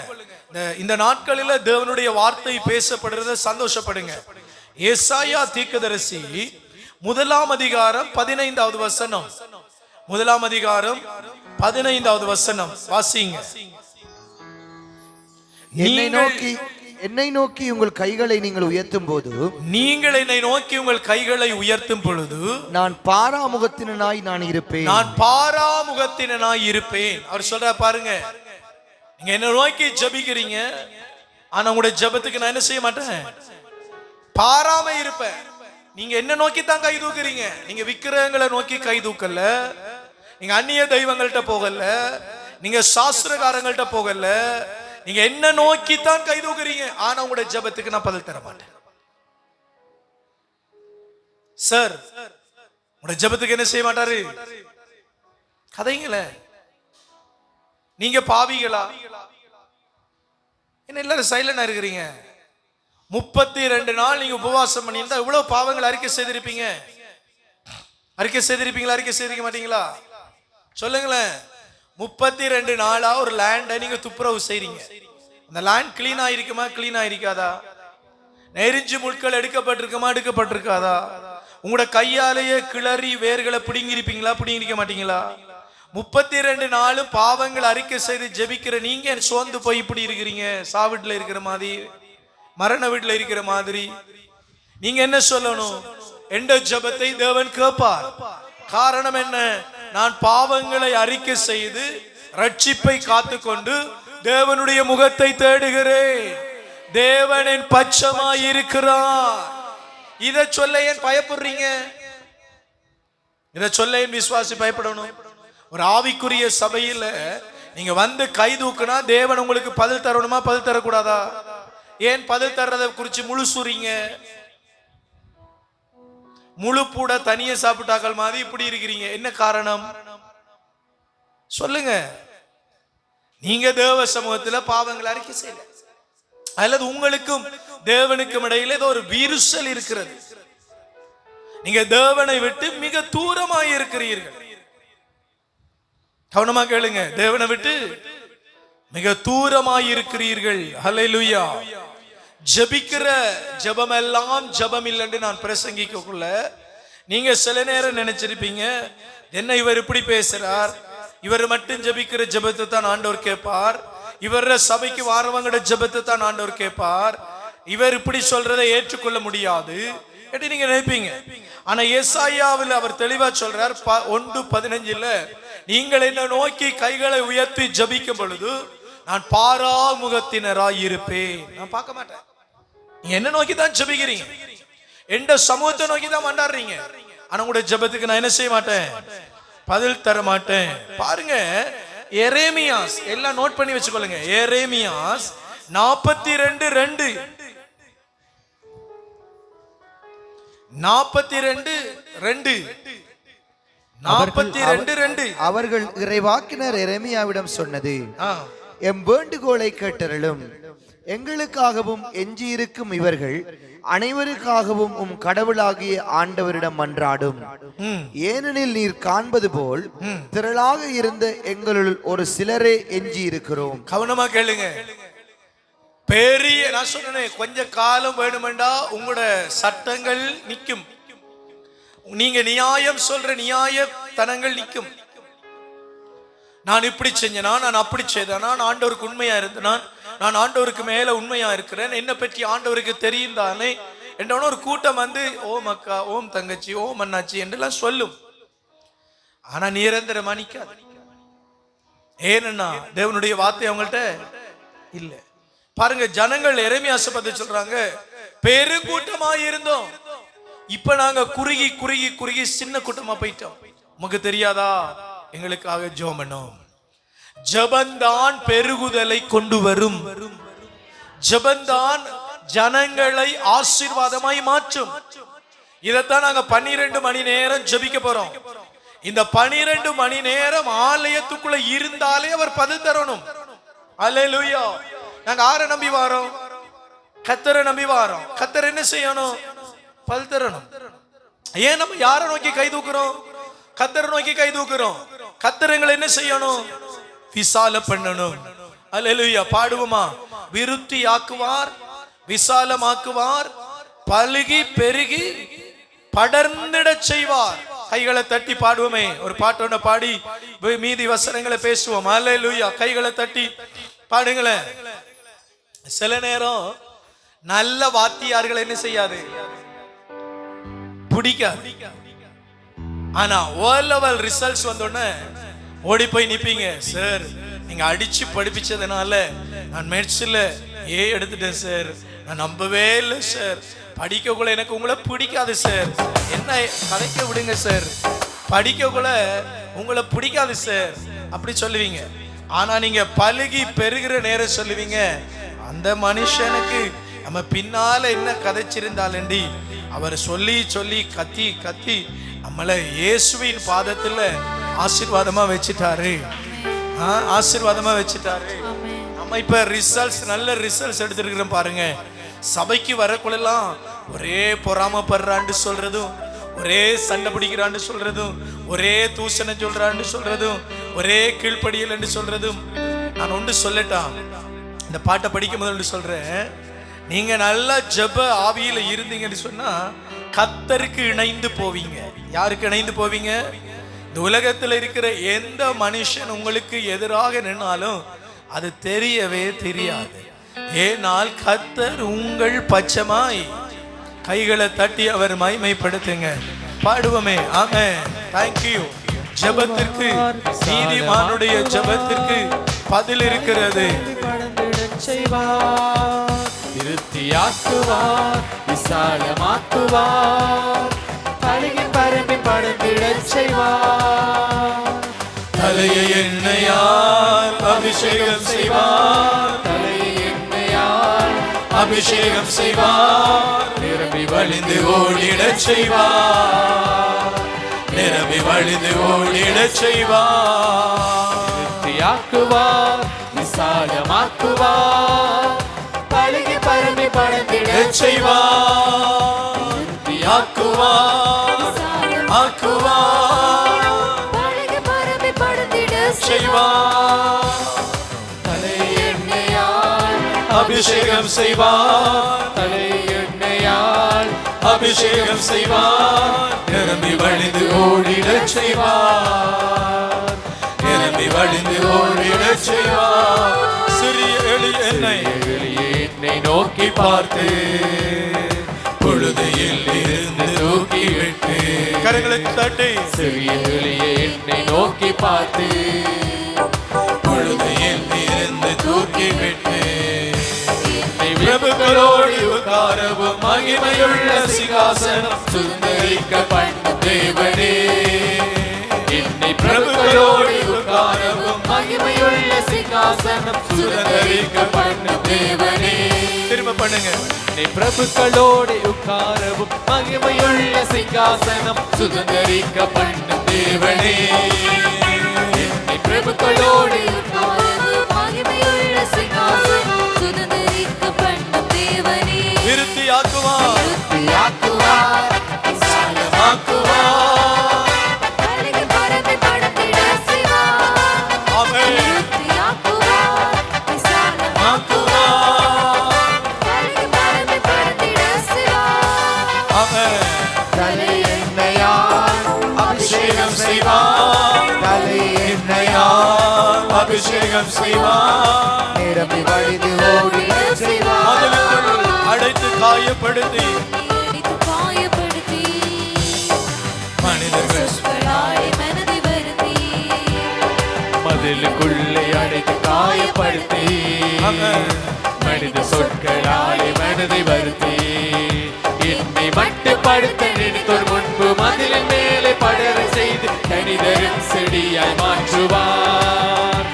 இந்த நாட்களில தேவனுடைய வார்த்தை பேசப்படுறத சந்தோஷப்படுங்க. எசாயா தீர்க்கதரிசி 1ஆம் அதிகாரம் 15வது வசனம். 1ஆம் அதிகாரம் 15வது வசனம் வாசிங்க. என்னை நோக்கி என்னை நோக்கி உங்கள் கைகளை நீங்கள் உயர்த்தும் போது நீங்கள் என்னை நோக்கி உங்கள் கைகளை உயர்த்தும் பொழுது நான் பாராமுகத்தினாய் நான் இருப்பேன். நான் பாராமுகத்தினாய் இருப்பேன். அவர் சொல்ற பாருங்க, நீங்க என்ன நோக்கி ஜெபிக்கிறீங்க, ஆனா உங்களுடைய ஜெபத்துக்கு நான் என்ன செய்ய மாட்டேன், பாராம இருப்பேன். நீங்க என்ன நோக்கி தான் கை தூக்குறீங்க, நீங்க விக்கிரகங்களை நோக்கி கை தூக்கல, நீங்க அந்நிய தெய்வங்கள்ட்ட போகல, நீங்க சாஸ்திரகாரங்கள்ட்ட போகல, நீங்க என்ன நோக்கி தான் கை தூக்குறீங்க, ஆனா உங்களுடைய ஜெபத்துக்கு நான் பதில் தர மாட்டேன். சார் உங்களுடைய ஜெபத்துக்கு என்ன செய்ய மாட்டாரு, கதைங்களே. நீங்க பாவிகளா, என்ன எல்லாரும் சைலண்டா இருக்கிறீங்க? 32 நாள் நீங்க உபவாசம் பண்ணியிருந்தா இவ்வளவு பாவங்கள் அறிக்கை செய்திருப்பீங்க. அறிக்கை செய்திருப்பீங்களா? அறிக்கை செய்திருக்க மாட்டீங்களா? சொல்லுங்களேன். 32 நாளா ஒரு லேண்டை நீங்க துப்புரவு செய்றீங்க. அந்த லேண்ட் கிளீனா இருக்குமா, கிளீனா இருக்காதா? நெறிஞ்சு முட்கள் எடுக்கப்பட்டிருக்குமா, எடுக்கப்பட்டிருக்காதா? உங்களோட கையாலேயே கிளறி வேர்களை பிடுங்கிருப்பீங்களா, பிடுங்கிருக்க மாட்டீங்களா? 32 நாளும் பாவங்கள் அறிக்கை செய்து ஜெபிக்கிற நீங்க சோர்ந்து போய் இப்படி இருக்கிறீங்க, சாவிட்டுல இருக்கிற மாதிரி, மரண வீட்டுல இருக்கிற மாதிரி. நீங்க என்ன சொல்லணும்? எந்த ஜெபத்தை தேவன் கேட்பார். காரணம் என்ன? நான் பாவங்களை அறிக்கை செய்து ரட்சிப்பை காத்துக்கொண்டு தேவனுடைய முகத்தை தேடுகிறேன். தேவனின் பட்சமாய் இருக்கிறார். இதை சொல்ல ஏன் பயப்படுறீங்க? இதை சொல்ல ஏன் விசுவாசி பயப்படணும்? ஒரு ஆவிக்குரிய சபையில நீங்க வந்து கை தூக்குனா தேவன் உங்களுக்கு பதில் தரணுமா, பதில் தரக்கூடாதா? ஏன் பதில் தர்றதை குறிச்சு முழு சூறீங்க? முழு பூட தனியே சாப்பிட்டாக்கள் மாதிரி இப்படி இருக்கிறீங்க. என்ன காரணம் சொல்லுங்க. நீங்க தேவ சமூகத்துல பாவங்களை அறிக்கை செய்யல, அல்லது உங்களுக்கும் தேவனுக்கும் இடையில ஏதோ ஒரு விரிசல் இருக்கிறது. நீங்க தேவனை விட்டு மிக தூரமாய் இருக்கிறீர்கள். கவனமா கேளுங்க. தேவனை விட்டு மிக தூரமாய் இருக்கிறீர்கள். ஹல்லேலூயா. ஜெபிக்கிற ஜெபம் எல்லாம் ஜெபம் இல்லைன்னு நான் பிரசங்கிக்கக்குள்ள நீங்க சில நேரம் நினைச்சிருப்பீங்க, என்ன இவர் இப்படி பேசுறார், இவர் மட்டும் ஜெபிக்கிற ஜெபத்தை தான் ஆண்டவர் கேட்பார், இவர் சபைக்கு வாரவங்கட ஜெபத்தை தான் ஆண்டவர் கேட்பார், இவர் இப்படி சொல்றதை ஏற்றுக்கொள்ள முடியாது என்று நீங்க நினைப்பீங்க. ஆனா ஏசாயாவில் அவர் தெளிவா சொல்றார் 1:15, நீங்கள் என்ன நோக்கி கைகளை உயர்த்தி ஜெபிக்கும் பொழுது நான் பாராமுகத்தினராய் இருப்பேன். நான் பார்க்க மாட்டேன். நீங்க என்ன நோக்கி தான் ஜெபிக்கிறீங்க, எந்த சமூகத்தை நோக்கி தான் மண்டாடுறீங்க, ஆனா உங்களுடைய ஜெபத்துக்கு நான் என்ன செய்ய மாட்டேன், பதில் தர மாட்டேன். பாருங்க, எரேமியாஸ் எல்லாம் நோட் பண்ணி வச்சுக்கொள்ளுங்க. எரேமியாஸ் 42:2 42:2 அவர்கள் இறைவாக்கினர் எரேமியாவிடம் சொன்னது, எம் வேண்டுகோளை கேட்டருளும், எங்களுக்காகவும் எஞ்சியிருக்கும் இவர்கள் அனைவருக்காகவும் உம் கடவுளாகிய ஆண்டவரிடம் மன்றாடும். ஏனெனில் நீர் காண்பது போல் திரளாக இருந்த எங்களுள் ஒரு சிலரே எஞ்சி இருக்கிறோம். கவனமா கேளுங்க. பெரிய நான் சொன்னேன், கொஞ்ச காலம் வேணுமெண்டா உங்களோட சட்டங்கள் நிக்கும், நீங்க நியாயம் சொல்ற நியாயத்தனங்கள் நிக்கும். நான் இப்படி செஞ்சனா, நான் அப்படி செய்தனா, நான் ஆண்டவருக்கு உண்மையா இருந்தனா, நான் ஆண்டவருக்கு மேல உண்மையா இருக்கிறேன், என்ன பற்றி ஆண்டவருக்கு தெரியும் தானே என்ற ஒரு கூட்டம் வந்து ஓம் அக்கா, ஓம் தங்கச்சி, ஓம் அண்ணாச்சி என்றெல்லாம் சொல்லும். ஆனா நிரந்தரமா நிக்காது. ஏன்னா தேவனுடைய வார்த்தை அவங்கள்ட்ட இல்ல. பாருங்க, ஜனங்கள் எரேமியாசை பத்தி சொல்றாங்க, பெருங்கூட்டமா இருந்தோம், இப்ப நாங்க குறுகி குறுகி குறுகி சின்ன கூட்டமா போயிட்டோம். உமக்கு தெரியாதா, எங்களுக்காக ஜெபம் பண்ணோம். ஜெபந்தான் பெருகுதலை கொண்டு வரும். ஜெபந்தான் ஜனங்களை ஆசீர்வாதமாய் மாற்றும். இதைத்தான் நாங்க 12 மணி நேரம் ஜெபிக்க போறோம். இந்த 12 மணி நேரம் ஆலயத்துக்குள்ள இருந்தாலே அவர் பதில் தரணும். அல்லேலூயா. நாங்க ஆரை நம்பி வாரோம், கர்த்தரை நம்பி வாரோம். கர்த்தர் என்ன செய்யணும், பதில் தரணும். ஏன் நம்ம யாரை நோக்கி கை தூக்குறோம், கர்த்தரை நோக்கி கை தூக்குறோம். கர்த்தர் எங்களை என்ன செய்யணும், விசால பண்ணணும். அல்லேலூயா. பாடுவோமா? விருத்தி ஆக்குவார், விசாலமாக்குவார், பலுகி பெருகி படர்ந்திட செய்வார். கைகளை தட்டி பாடுவோமே, ஒரு பாட்டோட பாடி மீதி வசனங்களை பேசுவோம். அல்லேலூயா. கைகளை தட்டி பாடுங்களேன். சில நேரம் நல்ல வாத்தியார்கள் என்ன செய்யாது, பிடிக்காது. ஆனா ஓ லெவல் ரிசல்ட்ஸ் வந்தோடனே ஓடி போய் நிப்பீங்க. சார், நீங்க அடிச்சு படிப்பிச்சதுனால நான் மேட்ச்ல ஏ எடுத்துட்டேன் சார், நான் நம்பவே இல்லை சார், படிக்கக்குள்ள எனக்கு உங்களை பிடிக்காது சார், என்ன கதைக்க விடுங்க சார், படிக்கக்குள்ள உங்களை பிடிக்காது சார் அப்படி சொல்லுவீங்க. ஆனா நீங்க பழகி பெருகிற நேரம் சொல்லுவீங்க, அந்த மனுஷனுக்கு நம்ம பின்னால என்ன கதைச்சிருந்தாலண்டி அவர் சொல்லி சொல்லி கத்தி கத்தி நம்மளை இயேசுவின் பாதத்துல ஆசீர்வாதமா வச்சுட்டாரு, ஆசீர்வாதமா வச்சுட்டாரு. நம்ம இப்ப ரிசல்ட்ஸ், நல்ல ரிசல்ட்ஸ் எடுத்துருக்கிறோம் பாருங்க. சபைக்கு வரக்குள்ளெல்லாம் ஒரே பொறாமப்படுறான்னு சொல்றதும், ஒரே சண்டை பிடிக்கிறான்னு சொல்றதும், ஒரே தூசணம் சொல்றான்னு சொல்றதும், ஒரே கீழ்ப்படியல் சொல்றதும். நான் ஒன்று சொல்லட்டா, இந்த பாட்டை படிக்கும் போது சொல்றேன், நீங்க நல்லா ஜெப ஆவியில இருந்தீங்கன்னு சொன்னா கர்த்தருக்கு இணைந்து போவீங்க. யாருக்கு இணைந்து போவீங்க? இந்த உலகத்தில் இருக்கிற எந்த மனுஷன் உங்களுக்கு எதிராக நின்னாலும் அது தெரியவே தெரியாது. ஏனால் கர்த்தர் உங்கள் பட்சமாய். கைகளை தட்டி அவர் மகிமைப்படுத்துங்க, பாடுவோமே. ஆமென். Thank you. ஜெபத்திற்கு, நீதிமானுடைய ஜெபத்திற்கு பதில் இருக்கிறது. திருப்தியாக்குவார், விசாலமாக்குவார், பழகி பரம்பி படந்திடச் செய்வார். தலையை எண்ணெயால் அபிஷேகம் செய்வார், தலையை எண்ணெயால் அபிஷேகம் செய்வார், நிரம்பி வழிந்து ஓடிடச் செய்வார், நிரம்பி வழிந்து ஓடிடச் செய்வார். திருப்தியாக்குவார், விசாலமாக்குவார், பழகி பரம்பி படந்திடச் செய்வார், ஆக்குவார், ஆக்குவார், செய்வார். தலையை எண்ணெயால் அபிஷேகம் செய்வார், தலையை எண்ணெயால் அபிஷேகம் செய்வார், நிரம்பி வழிந்து ஓடிடச் செய்வார், நிரம்பி வழிந்து ஓடிடச் செய்வார். சிறிய எளிய என்னை நோக்கி பார்த்து பொழுதையில் இருந்து தூக்கி விட்டு, கரங்களை தட்டி, சிறிய எளிய என்னை நோக்கி பார்த்து பொழுதையில் இருந்து தூக்கி விட்டு, பிரபுக்களோடு உட்காரவும் மகிமையுள்ள சிங்காசனம் சுந்தரிக்க பண்ணும் தேவனே, என்னை பிரபுக்களோடு உட்காரவும் மகிமையுள்ள சிங்காசனம் சுதந்தரிக்க பண்ணும் தேவனே. திரும்ப பண்ணுங்க. என்னை பிரபுக்களோடு உட்காரவும் மகிமையுள்ள சிங்காசனம் சுதந்தரிக்க பண்ணும் தேவனே, என்னை பிரபுக்களோடு விருத்தியாக்குவார், விருத்தியாக்குவார், விசாலமாக்குவார். ஆமென். ஆமென். தலை எண்ணெயால் அபிஷேகம் செய்வார், தலை எண்ணெயால் அபிஷேகம் செய்வார், நிரம்பி வழிந்து ஓடிடச் செய்வார். மதிலுக்குள் அடைத்து காயப்படுத்தி மனிதர்கள் மதிலுக்குள்ளே அடைத்து காயப்படுத்தி மனித சொற்களாலே மனதை வருத்தி என்னை மட்டுப்படுத்த நினைத்தோர் முன்பு மதிலின் மேலே படர செய்து கனிதரும் செடியாய் மாற்றுவார்.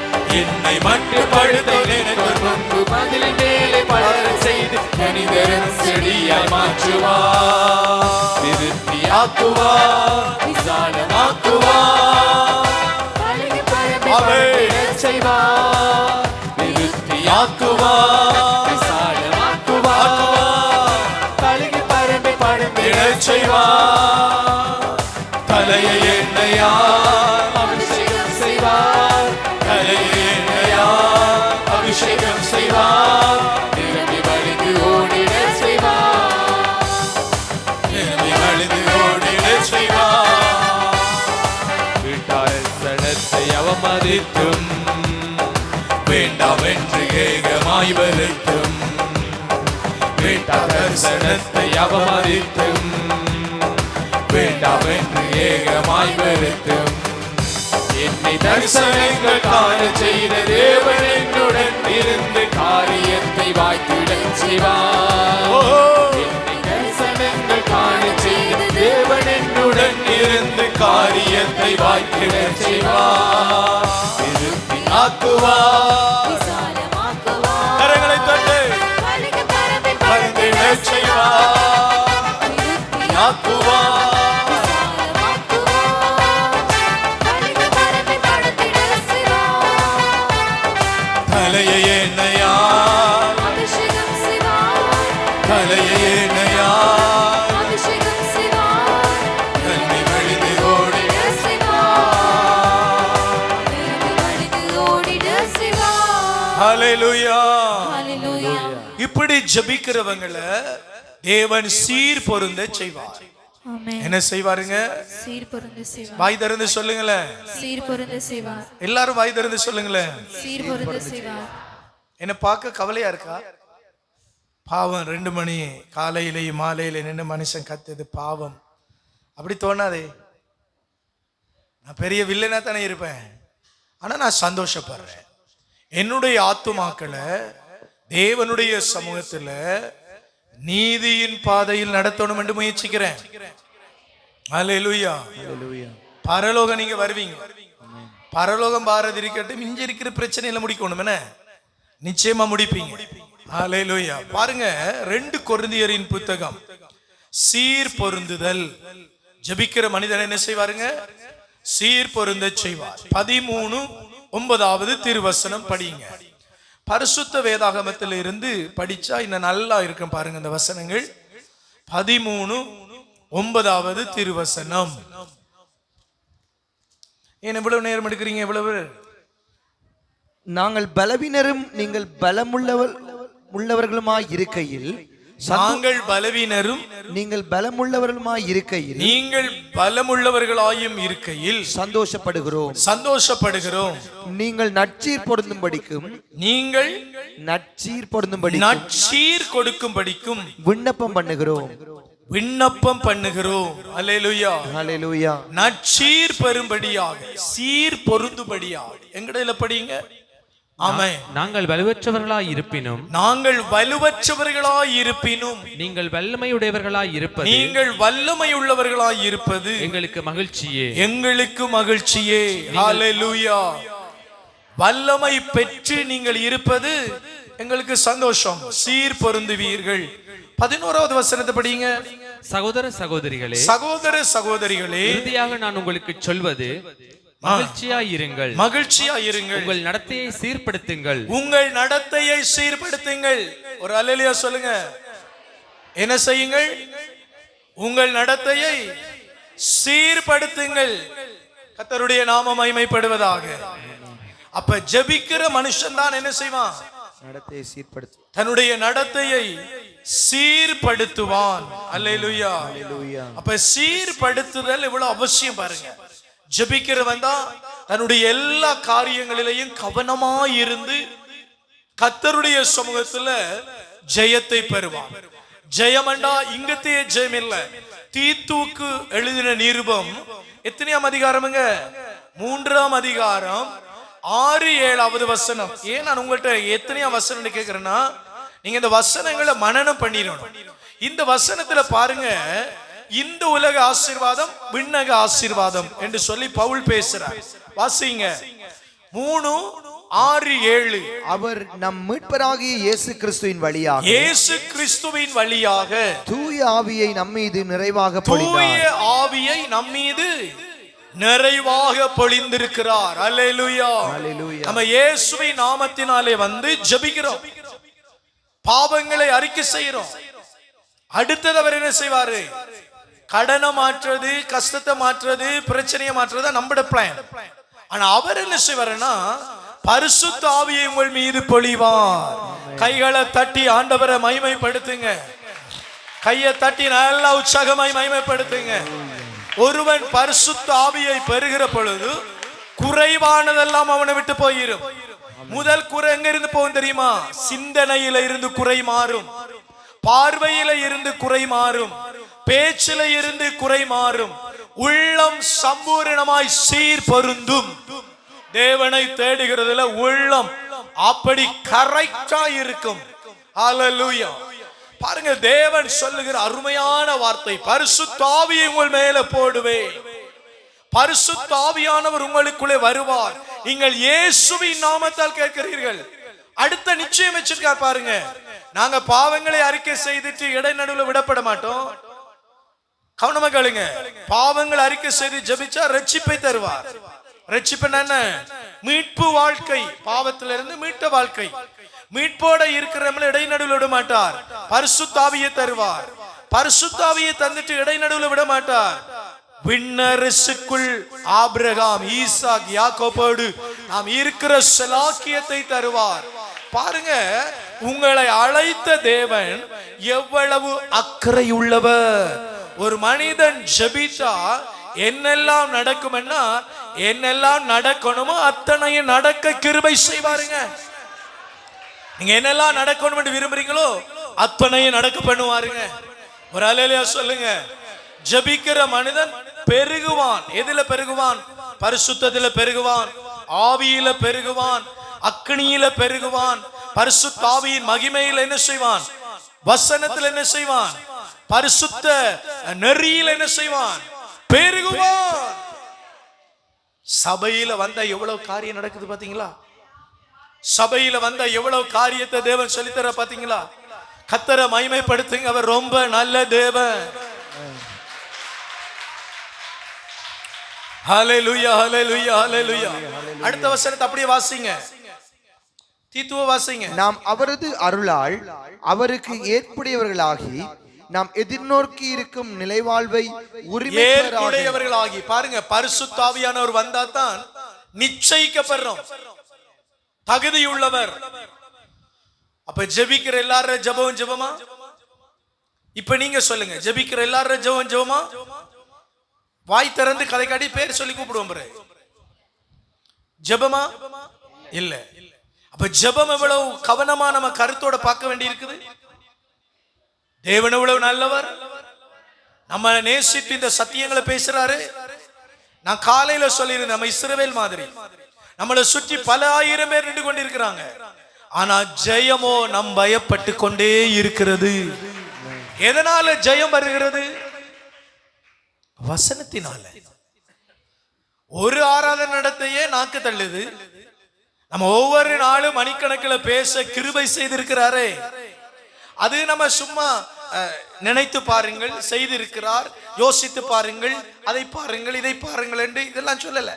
என்னை மட்டுப்படுத்த நினைத்தோர் முன்பு மதிலின் மேலே படர செய்து கனிதரும் செடியாய் மாற்றுவார். திருப்தியாக்குவார், விசாலமாக்குவார், செய்வார். விருத்தியாக்குவார், விசாலமாக்குவார், பழகி பரம்பி படந்திடச் செய்வார், தலையை எண்ணெயால் அபிஷேகம் செய்வார், தலையை எண்ணெயால் அபிஷேகம் செய்வார், நிரம்பி வழிந்து ஓடிடச் செய்வார். நிரம்பி வழிந்து ஓடிடச் செய்வார். வீட்டார் சடத்தை அவமதித்தும் வேண்டாம் என்று ஏகமாய் வருத்தும், தரிசனத்தை அவமதித்தும் வேண்டாம் என்று ஏகமாய் வெறுத்தும் என்னை தரிசனங்கள் காண செய்த தேவன் என்னுடன் இருந்து காரியத்தை வாய்த்திட செய்வார். என்னை தரிசனங்கள் காண செய்த தேவன் என்னுடன் இருந்து காரியத்தை வாய்த்திட செய்வார். திருப்பி ஆக்குவார், கரங்களை தட்டு பறந்திட செய்வார். ஆக்குவார், தலையை எண்ணெயால் தலையை எண்ணெயால் நன்மை வழிந்து ஓடிட ஹல்லேலூயா. இப்படி ஜெபிக்கிறவங்களை தேவன் சீர் பொருந்த செய்வார். என்ன செய்வாருங்க? சீர் பொருந்த செய்வார். வாய் திறந்து சொல்லுங்களேன். சீர் பொருந்த செய்வார். எல்லாரும் வாய் திறந்து சொல்லுங்களேன். சீர் பொருந்த செய்வார். என்ன பார்க்க கவலையா இருக்கா? பாவம் 2 மணி காலையிலேயும் மாலையில நின்று மனுஷன் கத்துது பாவம். அப்படி தோணாதே. நான் பெரிய வில்லனா தானே இருப்பேன், ஆனா நான் சந்தோஷப்படுறேன். என்னுடைய ஆத்துமாக்களை தேவனுடைய சமூகத்துல நீதியின் பாதையில் நடத்தணும் என்று முயற்சிக்கிறேன். அல்லேலூயா. பரலோகம் நீங்க வருவீங்க. பரலோகம் பாரதி இருக்கட்டும், இங்க இருக்கிற பிரச்சனையில முடிக்கணும். என்ன நிச்சயமா முடிப்பீங்க. அல்லேலூயா. பாருங்க 2 கொரிந்தியரின் புத்தகம். சீர் பொருந்துதல். ஜெபிக்கிற மனிதன் என்ன செய்வாருங்க? சீர் பொருந்த செய்வார். 13:9 திருவசனம் படிங்க. பரிசுத்த வேதாகமத்தில் இருந்து படிச்சா இன்னும் நல்லா இருக்கும். பாருங்க இந்த வசனங்கள். 13:9 திருவசனம். ஏன் இவ்வளவு நேரம் எடுக்கிறீங்க? இவ்வளவு நாங்கள் பலவீனரும் நீங்கள் பலமுள்ளவர்களுமாய் இருக்கையில், நாங்கள் பலவீனரும் நீங்கள் பலமுள்ளவர்களுமாய் இருக்கையில், நீங்கள் பலமுள்ளவர்களாயும் இருக்கையில் சந்தோஷப்படுகிறோம். நீங்கள் நற்சீர் பொருந்தும்படிக்கும், நீங்கள் நற்சீர் பொருந்தும்படி நற்சீர் கொடுக்கும்படிக்கும் விண்ணப்பம் பண்ணுகிறோம். அல்லேலூயா. ஹல்லேலூயா. நற்சீர் பெறும்படியாக, சீர் பொருந்தும்படியாக. எங்கடையில படிங்க. ஆமென். நாங்கள் வலுவற்றவர்களாய் இருப்பினும், நாங்கள் வலுவற்றவர்களாய் இருப்பினும், நீங்கள் வல்லமையுடையவர்களாய் இருப்பது, நீங்கள் வல்லமையுள்ளவர்களாய் இருப்பது எங்களுக்கு மகிழ்ச்சியே, எங்களுக்கு மகிழ்ச்சியே. ஹல்லேலூயா. வல்லமை பெற்று நீங்கள் இருப்பது எங்களுக்கு சந்தோஷம். சீர் பொருந்துவீர்கள். 11வது வசனத்தை படிங்க. சகோதர சகோதரிகளே, சகோதர சகோதரிகளே, இறுதியாக நான் உங்களுக்கு சொல்வது, மகிழ்ச்சியாயிருங்கள், மகிழ்ச்சியாயிருங்கள். உங்கள் நடத்தையை சீர்படுத்துங்கள், உங்கள் நடத்தையை சீர்படுத்துங்கள். ஒரு அல்லேலூயா சொல்லுங்க. என்ன செய்யுங்கள்? உங்கள் நடத்தையை சீர்படுத்துங்கள். கர்த்தருடைய நாமம் மகிமைப்படுவதாக. அப்ப ஜெபிக்கிற மனுஷன் தான் என்ன செய்வான்? நடத்தையை சீர்படுத்து, தன்னுடைய நடத்தையை சீர்படுத்துவான். அல்லேலூயா. அப்ப சீர்படுத்துதல் எவ்வளவு அவசியம் பாருங்க. ஜெபிக்கிறவன் தான் தன்னுடைய எல்லா காரியங்களிலையும் கவனமாயிருந்து கர்த்தருடைய சமூகத்துல ஜெயத்தை பெறுவான். ஜெயமண்டா இங்கத்தையே ஜெயம் இல்ல. தீத்துவுக்கு எழுதின நிருபம் எத்தனையாம் அதிகாரமுங்க? 3ஆம் அதிகாரம் 6-7வது வசனம். ஏன் நான் உங்கள்கிட்ட எத்தனையாம் வசனம் கேட்கிறேன்னா, நீங்க இந்த வசனங்களை மனனம் பண்ணிடணும். இந்த வசனத்துல பாருங்க, இந்த உலக ஆசீர்வாதம் விண்ணக ஆசீர்வாதம் என்று சொல்லி பவுல் பேசுறார். வாசிங்க 3:6-7. அவர் நம் மீட்பராகிய இயேசு கிறிஸ்துவின் வழியாக தூய ஆவியை நம்மீது நிறைவாக பொழிந்திருக்கிறார். அல்லேலூயா. நம்ம இயேசுவின் நாமத்தினாலே வந்து ஜெபிக்கிறோம், பாவங்களை அறிக்கை செய்கிறோம். அடுத்தது அவர் என்ன செய்வாரு? கடனை மாற்றுறது, கஷ்டத்தை மாற்றுறது, பிரச்சனையை மாற்றுறது நம்மட பிளான். ஆனா அவர் என்ன செய்வாருன்னா, பரிசுத்த ஆவியை உங்கள் மீது பொழிவார். கைகளை தட்டி ஆண்டவரை மகிமைப்படுத்துங்க. கையை தட்டி நல்லா உற்சாகமாய் மகிமைப்படுத்துங்க. ஒருவன் பரிசுத்த ஆவியை பெறுகிற பொழுது குறைவானதெல்லாம் அவனை விட்டு போயிரும். முதல் குறை எங்க இருந்து போகும் தெரியுமா? சிந்தனையில இருந்து குறை மாறும், பார்வையில இருந்து குறை மாறும், பேச்சில இருந்து குறை மாறும், உள்ளம் சம்பூரணமாய் சீர் பொருந்தும். தேவனை தேடுகிறதுல உள்ளம் அப்படி கரெக்டா இருக்கும். ஹல்லேலூயா. பாருங்க, தேவன் சொல்லுகிற அருமையான வார்த்தை, பரிசுத்த ஆவியை உங்கள் மேல போடுவேன், பரிசுத்த ஆவியானவர் உங்களுக்குள்ளே வருவார், நீங்கள் இயேசுவின் நாமத்தால் கேட்கிறீர்கள். அடுத்த நிச்சயம் வச்சிருக்கார் பாருங்க, நாங்க பாவங்களை அறிக்கை செய்துட்டு இடைநடுவில் விடப்பட மாட்டோம். கவனமா கேளுங்க, பாவங்கள் அறிக்கை செய்து ஜெபிச்சா ரட்சிப்பை தருவார். ரட்சிப்பு என்ன? மீட்பு வாழ்க்கை, பாவத்திலிருந்து மீட்ட வாழ்க்கை. மீட்போட இருக்கிறவங்கள இடைநடுவில் விட மாட்டார், பரிசுத்த ஆவியை தருவார். பரிசுத்த ஆவியை தந்துட்டு இடைநடுவில் விட மாட்டார். விண்ணரசுக்குள் ஆபிரகாம், ஈசாக், யாக்கோபோடு நாம் இருக்கிற செலாக்கியத்தை தருவார். பாருங்க, உங்களை அழைத்த தேவன் எவ்வளவு அக்கறை உள்ளவர். ஒரு மனிதன் ஜெபித்தா என்னெல்லாம் நடக்கும்னா, என்னெல்லாம் நடக்கணுமோ அத்தனையும் நடக்க கிருபை செய்வாருங்க. நீங்க என்னெல்லாம் நடக்கணும் என்று விரும்புறீங்களோ அத்தனையும் நடக்க பண்ணுவாருங்க. ஒரு அல்லேலூயா சொல்லுங்க. ஜெபிக்கிற மனிதன் பெருகுவான். எதில பெருகுவான்? பரிசுத்தத்தில பெருகுவான், ஆவியில பெருகுவான், அக்னியில பெருகுவான். பரிசுத்த ஆவியின் மகிமையில் என்ன செய்வான்? வசனத்தில் என்ன செய்வான்? பரிசுத்த நெறியில் என்ன செய்வான்? பெருகுவான். சபையில வந்தா எவ்வளவு காரியம் நடக்குது பாத்தீங்களா? சபையில வந்தா எவ்வளவு காரியத்தை தேவன் சொல்லித்தர பாத்தீங்களா? கர்த்தரை மகிமைப்படுத்துங்க, அவர் ரொம்ப நல்ல தேவன். ஹல்லேலூயா, ஹல்லேலூயா, ஹல்லேலூயா. அடுத்த வசனத்தை அப்படியே வாசிங்க, தீத்துவ வாசிங்க. நாம் அவரது அருளால் அவருக்கு ஏற்புடையவர்களாகி நாம் எதிர்நோக்கி இருக்கும் நிலைவாழ்வை உரிமையாளர்களாகி. பாருங்க, பரிசுத்த ஆவியானவர் வந்தா தான் நிச்சயிக்கப்படுறோம், தகுதியுள்ளவர். அப்ப ஜெபிக்கிற எல்லாரும் ஜெபம் ஜெபமா? இப்ப நீங்க சொல்லுங்க, ஜெபிக்கிற எல்லாரும் ஜெபம் ஜெபமா? வாய் திறந்து கதை காட்டி பேர் சொல்லி கூப்பிடுவோம் பாரு, ஜெபமா? இல்ல. அப்ப ஜெபம் எவ்வளவு கவனமா நம்ம கருத்தோட பார்க்க வேண்டி இருக்குது. தேவன் எவ்வளவு நல்லவர், நம்ம நேசித்து இந்த சத்தியங்களை பேசுறாரு. நான் காலையில சொல்லியிருந்தேன், நம்ம இஸ்ரவேல் மாதிரி நம்மளை சுற்றி பல ஆயிரம் பேர் நின்று கொண்டிருக்கிறாங்க. ஆனா ஜெயமோ நம் பயப்பட்டு கொண்டே இருக்கிறது. எதனால ஜெயம் வருகிறது? வசனத்தினால. ஒரு ஆராதனை நடத்தையே நாக்கு தள்ளுது. நம்ம ஒவ்வொரு நாளும் மணிக்கணக்கில் பேச கிருபை செய்திருக்கிறாரே, அது நம்ம சும்மா நினைத்து பாருங்கள், செய்திருக்கிறார், யோசித்து பாருங்கள், அதை பாருங்கள், இதை பாருங்கள் என்று இதெல்லாம் சொல்லல.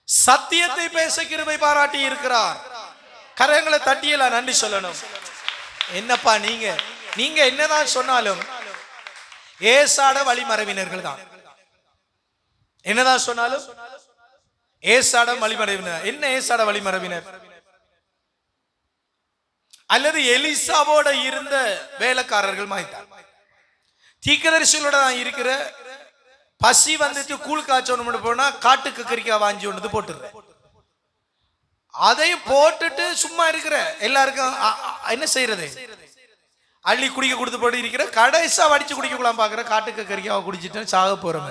சத்தியத்தை பேச கிருபை பாராட்டி இருக்கிறார். கரங்களை தட்டியெல்லாம் நன்றி சொல்லணும். என்னப்பா நீங்க என்னதான் சொன்னாலும் ஏசாட வழிமறைவினர்கள் தான். என்னதான் சொன்னாலும் ஏசாட வழிமறைவினர். என்ன ஏசாட வழிமறைவினர்? அல்லது எலிசாவோட இருந்த வேலைக்காரர்கள் மாய்த்தார். தீர்க்கதரிசிகளோட நான் இருக்கிற பசி வந்துட்டு கூழ் காய்ச்சணும் போனா காட்டு கக்கரிக்காய் வாங்கி ஒன்று போட்டுறேன். அதை போட்டுட்டு சும்மா இருக்கிற எல்லாருக்கும் என்ன செய்யறது? அள்ளி குடிக்க கொடுத்து போட்டு இருக்கிற, கடைசா வடிச்சு குடிக்க கூடாம பாக்குற காட்டு கக்கரிக்காவை குடிச்சிட்டு சாக போறோம்.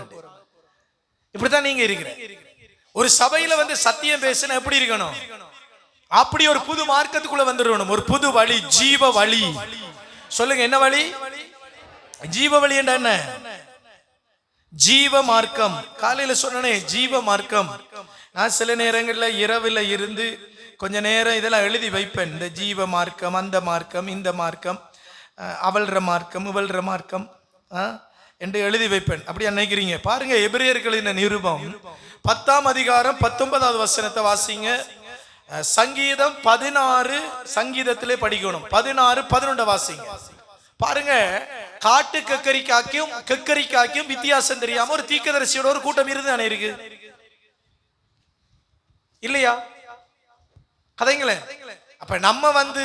இப்படித்தான் நீங்க இருக்கிற. ஒரு சபையில வந்து சத்தியம் பேசுனா எப்படி இருக்கணும்? அப்படி ஒரு புது மார்க்கத்துக்குள்ள வந்துடணும். ஒரு புது வழி, ஜீவ வழி. சொல்லுங்க, என்ன வழி? ஜீவ வழி என்ற என்ன? ஜீவ மார்க்கம். காலையில சொன்னனே ஜீவ மார்க்கம். நான் சில நேரங்கள்ல இரவுல இருந்து கொஞ்ச நேரம் இதெல்லாம் எழுதி வைப்பேன். இந்த ஜீவ மார்க்கம், அந்த மார்க்கம், இந்த மார்க்கம், அவள்ற மார்க்கம், இவள்ற மார்க்கம் என்று எழுதி வைப்பேன். அப்படியா நினைக்கிறீங்க? பாருங்க, எபிரேயர்களின் நிருபம் 10ஆம் அதிகாரம் 19வது வசனத்தை வாசிங்க. சங்கீதம் 16 சங்கீதத்திலே படிக்கணும். 16, 11 வாசிங்க. பாருங்க, காட்டு கக்கரிக்காக்கும் வித்தியாசம் தெரியாம ஒரு தீர்க்கதரிசியோட ஒரு கூட்டம் இருந்தானே இருக்கு இல்லையா? கதைங்களேன். அப்ப நம்ம வந்து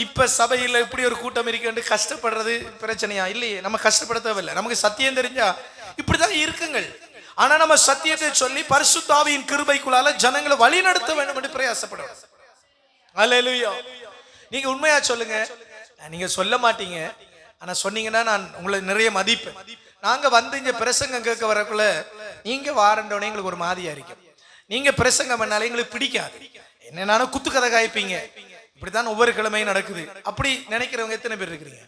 இப்ப சபையில இப்படி ஒரு கூட்டம் இருக்கு கஷ்டப்படுறது பிரச்சனையா? இல்லையே, நம்ம கஷ்டப்பட தேவையில்லை. நமக்கு சத்தியம் தெரிஞ்சா இப்படிதான் இருக்குங்கள். ஆனா நம்ம சத்தியத்தை சொல்லி பரிசுத்த ஆவியின் கிருபைக்குள்ளால ஜனங்களை வழி நடத்த வேண்டும் என்று பிரயாசப்படும். அல்லேலூயா. நீங்க உண்மையா சொல்லுங்க. நீங்க சொல்ல மாட்டீங்க. ஆனா சொன்னீங்கன்னா நான் உங்களை நிறைய மதிப்பேன். நாங்க வந்து இங்க பிரசங்கம் கேட்க வரக்குள்ள நீங்க வாரண்டோனே எங்களுக்கு ஒரு மாதிரியா இருக்கும். நீங்க பிரசங்கம் பண்ணாலே எங்களுக்கு பிடிக்காது. என்னன்னாலும் குத்து கதை காய்ப்பீங்க. இப்படித்தான் ஒவ்வொரு கிழமையும் நடக்குது. அப்படி நினைக்கிறவங்க எத்தனை பேர் இருக்கிறீங்க?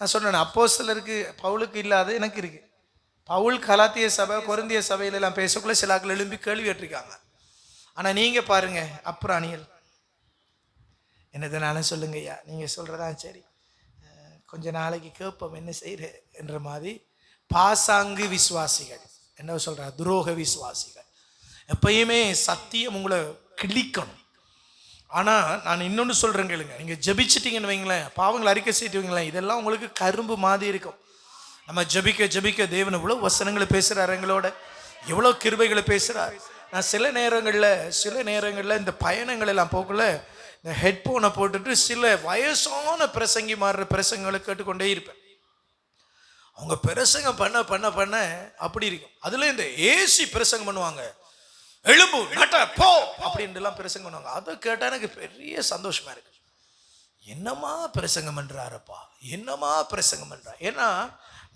நான் சொன்னேன், அப்போஸ்தலருக்கு பவுலுக்கு இல்லாத எனக்கு இருக்கு. பவுல் கலாத்திய சபை கொரிந்திய சபையில எல்லாம் பேசக்குள்ள சில ஆட்கள் எழும்பி கேள்வி கேட்டிருக்காங்க. ஆனா நீங்க பாருங்க, அப்புறம் அணியல் என்னதுனாலும் சொல்லுங்க ஐயா, நீங்க சொல்றதா சரி, கொஞ்ச நாளைக்கு கேட்போம் என்ன செய்யற என்ற மாதிரி பாசாங்கு விசுவாசிகள், என்ன சொல்ற, துரோக விசுவாசிகள். எப்பயுமே சத்தியம் உங்களை கிழிக்கணும். ஆனா நான் இன்னொன்னு சொல்றேன் கேளுங்க, நீங்க ஜெபிச்சிட்டீங்கன்னு வைங்களேன், பாவங்களை அறிக்கை செய்யிட்டு வைங்களேன், இதெல்லாம் உங்களுக்கு கரும்பு மாதிரி இருக்கும். நம்ம ஜெபிக்க ஜெபிக்க தேவன் எவ்வளவு வசனங்களை பேசுறாரு, எங்களோட எவ்வளவு கிருபைகளை பேசுறாரு. நான் சில நேரங்களில் இந்த பயணங்கள் எல்லாம் போகல இந்த ஹெட்போனை போட்டுட்டு சில வயசான பிரசங்கி மாறுற பிரசங்களை கேட்டுக்கொண்டே இருப்பேன். அவங்க பிரசங்கம் பண்ண பண்ண பண்ண அப்படி இருக்கும். அதுல இந்த ஏசி பிரசங்கம் பண்ணுவாங்க, எழும்பு நட்ட போ அப்படின்ட்டுலாம் பிரசங்கம் பண்ணுவாங்க. அதை கேட்டால் எனக்கு பெரிய சந்தோஷமா இருக்கு. என்னமா பிரசங்கம் பண்றாருப்பா, என்னமா பிரசங்கம் பண்றா. ஏன்னா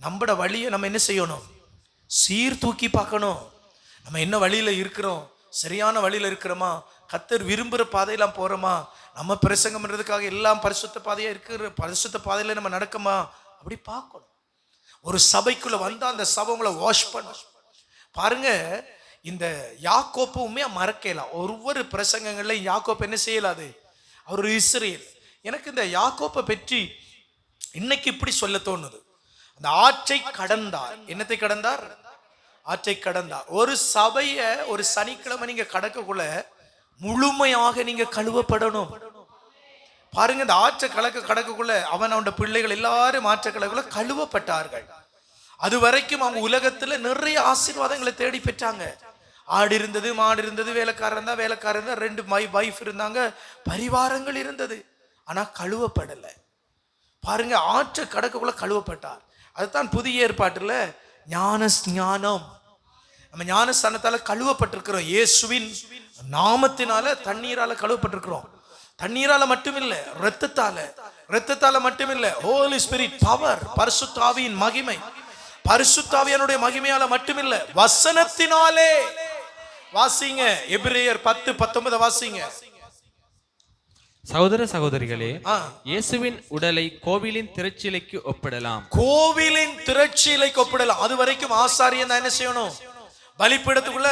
நம்மட வழியை நம்ம என்ன செய்யணும், சீர்தூக்கி பார்க்கணும். நம்ம என்ன வழியில இருக்கிறோம், சரியான வழியில இருக்கிறோமா, கர்த்தர் விரும்புகிற பாதையெல்லாம் போறோமா, நம்ம பிரசங்கம் பண்றதுக்காக எல்லாம் பரிசுத்த பாதையா இருக்கிற பரிசுத்த பாதையில நம்ம நடக்குமா, அப்படி பார்க்கணும். ஒரு சபைக்குள்ள வந்தா அந்த சபை உங்களை வாஷ் பண்ணும். பாருங்க, இந்த யாக்கோப்புமே மறக்கலாம். ஒவ்வொரு பிரசங்கங்கள்ல யாக்கோப்பு என்ன செய்யலாது, அவர் ஒரு இஸ்ரேல். எனக்கு இந்த யாக்கோப்பை பற்றி இன்னைக்கு இப்படி சொல்ல தோணுது. அந்த ஆற்றை கடந்தார். என்னத்தை கடந்தார்? ஆற்றை கடந்தார். ஒரு சபைய ஒரு சனிக்கிழமை நீங்க கடக்கக்குள்ள முழுமையாக நீங்க கழுவப்படணும். பாருங்க, இந்த ஆற்றை கடக்கக்குள்ள அவனோட பிள்ளைகள் எல்லாரும் ஆற்றை கடக்குள்ள கழுவப்பட்டார்கள். அது வரைக்கும் அவங்க உலகத்துல நிறைய ஆசீர்வாதங்களை தேடி பெற்றாங்க. ஆடு இருந்தது, மாடு இருந்தது, வேலைக்காரன் தான், 2 வைஃப் இருந்தாங்க, பரிவாரங்கள் இருந்தது. ஆனா கழுவப்படலை. பாருங்க, ஆற்றை கடக்கக்குள்ள கழுவப்பட்டார். அதுதான் புதிய ஏற்பாட்டுல ஞானம். நம்ம ஞானஸ்தானத்தால கழுவப்பட்டிருக்கிறோம். இயேசுவின் நாமத்தினால தண்ணீரால கழுவப்பட்டிருக்கிறோம். தண்ணீரால மட்டுமில்லை, இரத்தத்தால மட்டுமில்லை, ஹோலி ஸ்பிரிட் பவர், பரிசுத்த ஆவியின் மகிமை, பரிசுத்த ஆவியானுடைய மகிமையால மட்டுமில்லை, வசனத்தினாலே. வாசிங்க எபிரேயர் 10:19 வாசிங்க. சகோதர சகோதரிகளே, இயேசுவின் உடலை கோவிலின் திரைச்சீலைக்கு ஒப்பிடலாம். கோவிலின் திரைச்சீலைக்கு ஒப்பிடலாம். அது வரைக்கும் ஆசாரியன் தான் என்ன செய்யணும், பலிபீடத்துக்குள்ள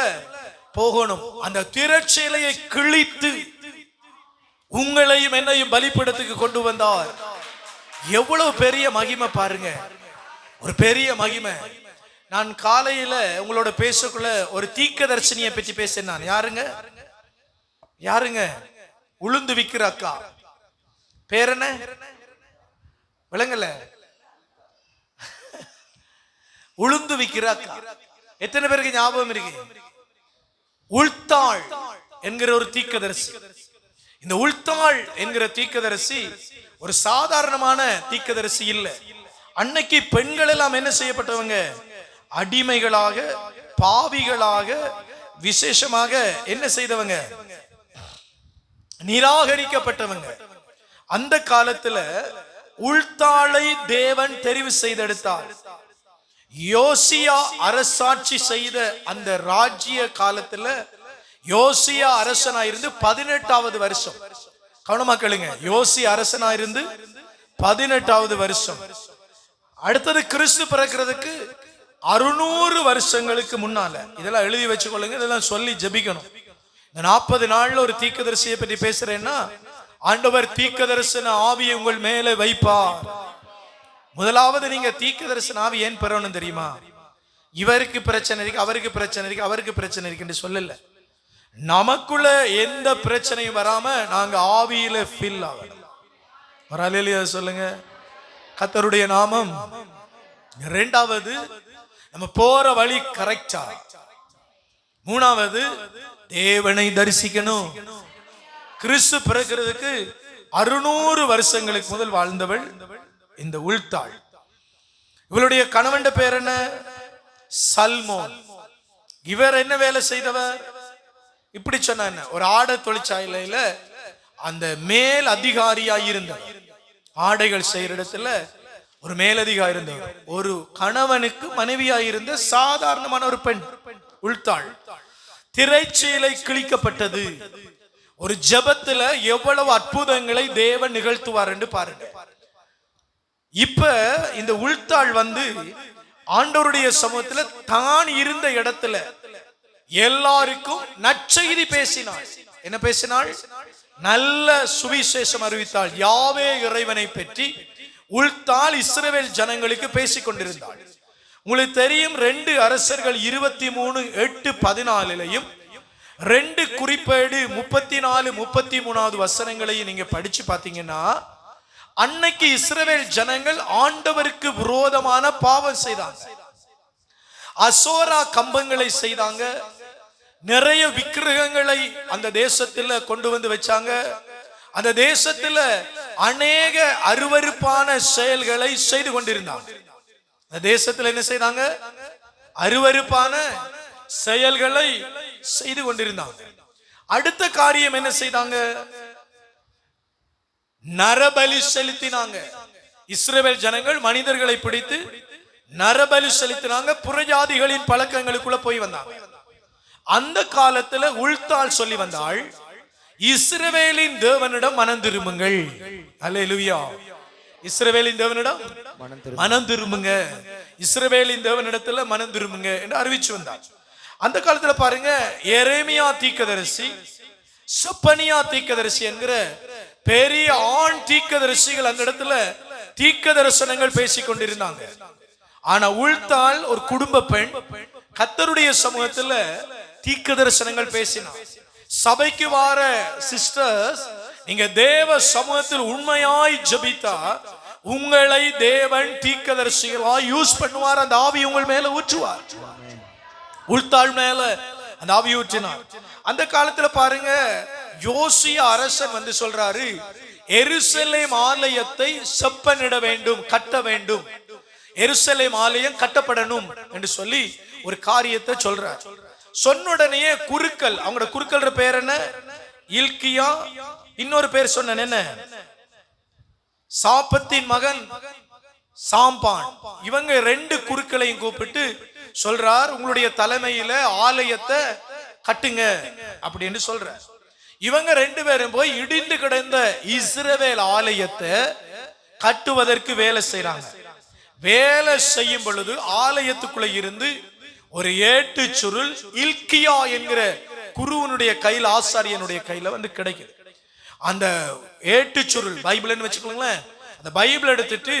போகணும். அந்த திரைச்சீலையை கிழித்து உங்களையும் என்னையும் பலிபீடத்துக்கு கொண்டு வந்தார். எவ்வளவு பெரிய மகிமை பாருங்க, ஒரு பெரிய மகிமை. நான் காலையில உங்களோட பேசக்குள்ள ஒரு தீர்க்கதரிசனியை பற்றி பேசினேன். நான் யாருங்க உளுந்து விக்கிற அக்கா, பேர் என்ன விளங்கல, உளுந்து விக்கிற அக்கா. எத்தனை பேருக்கு ஞாபகம் இருக்கு? உள்தாள் என்கிற ஒரு தீர்க்கதரிசி. இந்த உள்தாள் என்கிற தீர்க்கதரிசி ஒரு சாதாரணமான தீர்க்கதரிசி இல்ல. அன்னைக்கு பெண்கள் எல்லாம் என்ன செய்யப்பட்டவங்க, அடிமைகளாக, பாவிகளாக, விசேஷமாக என்ன செய்தவங்க, நிராகரிக்கப்பட்டவங்க. அந்த காலத்துல உள்தாளை தேவன் தெரிவு செய்தெடுத்தார். யோசியா அரசாட்சி செய்த அந்த ராஜ்ய காலத்துல யோசியா அரசனாயிருந்து 18வது வருஷம், கவனமா கேளுங்க, யோசியா அரசனாயிருந்து 18வது வருஷம். அடுத்தது கிறிஸ்து பிறக்கிறதுக்கு 600 வருஷங்களுக்கு முன்னால. இதெல்லாம் எழுதி வச்சுக்கொள்ளுங்க, இதெல்லாம் சொல்லி ஜெபிக்கணும். இந்த 40 நாள்ல ஒரு தீர்க்கதரிசியை பற்றி பேசுறேன்னா, ஆண்டவர் தீர்க்கதரிசன ஆவியை உங்கள் மேலே வைப்பார். முதலாவது நீங்க தீர்க்கதரிசன ஆவி ஏன் பெறணும் தெரியுமா? இவருக்கு பிரச்சனை இருக்கு, அவருக்கு பிரச்சனை இருக்கு, அவருக்கு பிரச்சனை இருக்குன்னு சொல்லல. நமக்குள்ள எந்த பிரச்சனையும் வராம நாங்க ஆவியில ஃபில் ஆகணும். வரலையா சொல்லுங்க, கர்த்தருடைய நாமம். இரண்டாவது, நம்ம போற வழி கரெக்டா. மூணாவது, தேவனை தரிசிக்கணும். கிறிஸ்து பிறக்கிறதுக்கு 600 வருஷங்களுக்கு முதல் வாழ்ந்தவள் இந்த உள்தாள். இவளுடைய கணவன் பேர் என்ன? சல்மோன். இவர் என்ன வேலை செய்தவர்? இப்படி சொன்ன, ஒரு ஆடை தொழிற்சாலையில அந்த மேல் அதிகாரியா இருந்தவர். ஆடைகள் செய்யற இடத்துல ஒரு மேலதிகாரி இருந்தவர், ஒரு கணவனுக்கு மனைவியாயிருந்த சாதாரணமான ஒரு பெண் உள்தாள். திரைச்சீலை கிழிக்கப்பட்டது. ஒரு ஜெபத்துல எவ்வளவு அற்புதங்களை தேவன் நிகழ்த்துவார் என்று பாருங்க. இப்ப இந்த உள்தாள் ஆண்டவருடைய சமூகத்துல தான் இருந்த இடத்துல எல்லாருக்கும் நற்செய்தி பேசினாள். என்ன பேசினாள்? நல்ல சுவிசேஷம் அறிவித்தாள். யாவே இறைவனை பற்றி உள்தாள் இஸ்ரவேல் ஜனங்களுக்கு பேசிக் கொண்டிருந்தாள். உங்களுக்கு தெரியும், 2 அரசர்கள் 23:8-14 2 குறிப்பேடு 34-33 வசனங்களையும் நீங்க படிச்சு பாத்தீங்கன்னா, அன்னைக்கு இஸ்ரவேல் ஜனங்கள் ஆண்டவருக்கு விரோதமான பாவம் செய்தாங்க. அசோரா கம்பங்களை செய்தாங்க. நிறைய விக்கிரகங்களை அந்த தேசத்துல கொண்டு வந்து வச்சாங்க. அந்த தேசத்துல அநேக அருவருப்பான செயல்களை செய்து கொண்டிருந்தாங்க. அந்த தேசத்துல என்ன செய்தாங்க? அருவருப்பான செயல்களை செய்து கொண்டிருந்தாங்க. அடுத்த காரியம் என்ன செய்தாங்க? நரபலி செலுத்தினாங்க. இஸ்ரவேல் ஜனங்கள் மனிதர்களை பிடித்து நரபலி செலுத்தினாங்க. புறஜாதிகளின் பழக்கங்களுக்குள்ள போய் வந்தாங்க. அந்த காலத்துல உள்தாள் சொல்லி வந்தாள், இஸ்ரவேலின் தேவனிடம் மனம் திரும்புங்கள். அல்லேலூயா. இஸ்ரவேலின் தேவனிடம் மனம் திரும்புங்க, இஸ்ரவேலின் தேவனிடத்துல மனம் திரும்புங்க என்று அறிவிச்சு வந்தார். அந்த காலத்துல பாருங்க, எரேமியா தீர்க்கதரிசி, செப்பனியா தீர்க்கதரிசி என்கிற பெரிய ஆண் தீர்க்கதரிசிகள் அந்த இடத்துல தீர்க்க தரிசனங்கள் பேசிக் கொண்டிருந்தாங்க. ஆனா உள்தாள் ஒரு குடும்ப பெண் கர்த்தருடைய சமூகத்துல தீர்க்க தரிசனங்கள் பேசினார். சபைக்கு வார சிஸ்டர்ஸ், நீங்க தேவ சமூகத்தில் உண்மையாய் ஜெபித்தா உங்களை தேவன் தீர்க்கதரிசிகளாய் யூஸ் பண்ணுவார். அந்த ஆவி உங்கள் மேல ஊற்றுவார். உள்தாள் மேல அந்த ஆவி ஊற்றினார். அந்த காலத்துல பாருங்க, யோசியா அரசன் சொல்றாரு, எருசலேம் ஆலயத்தை செப்பனிட வேண்டும், கட்ட வேண்டும், எருசலேம் ஆலயம் கட்டப்படணும் என்று சொல்லி ஒரு காரியத்தை சொல்றார். சொன்னுடனே குருக்கள், அவங்களோட குருக்கள் பேர் என்ன? இல்கியா. இன்னொரு பேர் சொன்ன என்ன? சாப்பத்தின் மகன் சாம்பான். இவங்க 2 குருக்களையும் கூப்பிட்டு சொல்றார், உங்களுடைய தலைமையில ஆலயத்தை கட்டுங்க அப்படின்னு சொல்றார். இவங்க 2 பேரும் போய் இடிந்து கிடந்த இஸ்ரவேல் ஆலயத்தை கட்டுவதற்கு வேலை செய்யறாங்க. வேலை செய்யும் பொழுது ஆலயத்துக்குள்ள இருந்து ஒரு ஏட்டு சுருள் இல்கியா என்கிற குருவனுடைய கையில், ஆசாரியனுடைய கையில கிடைக்குது. அந்த ஏட்டு சுருள் பைபிள்னு வச்சுக்கோங்களேன். அந்த பைபிள் எடுத்துட்டு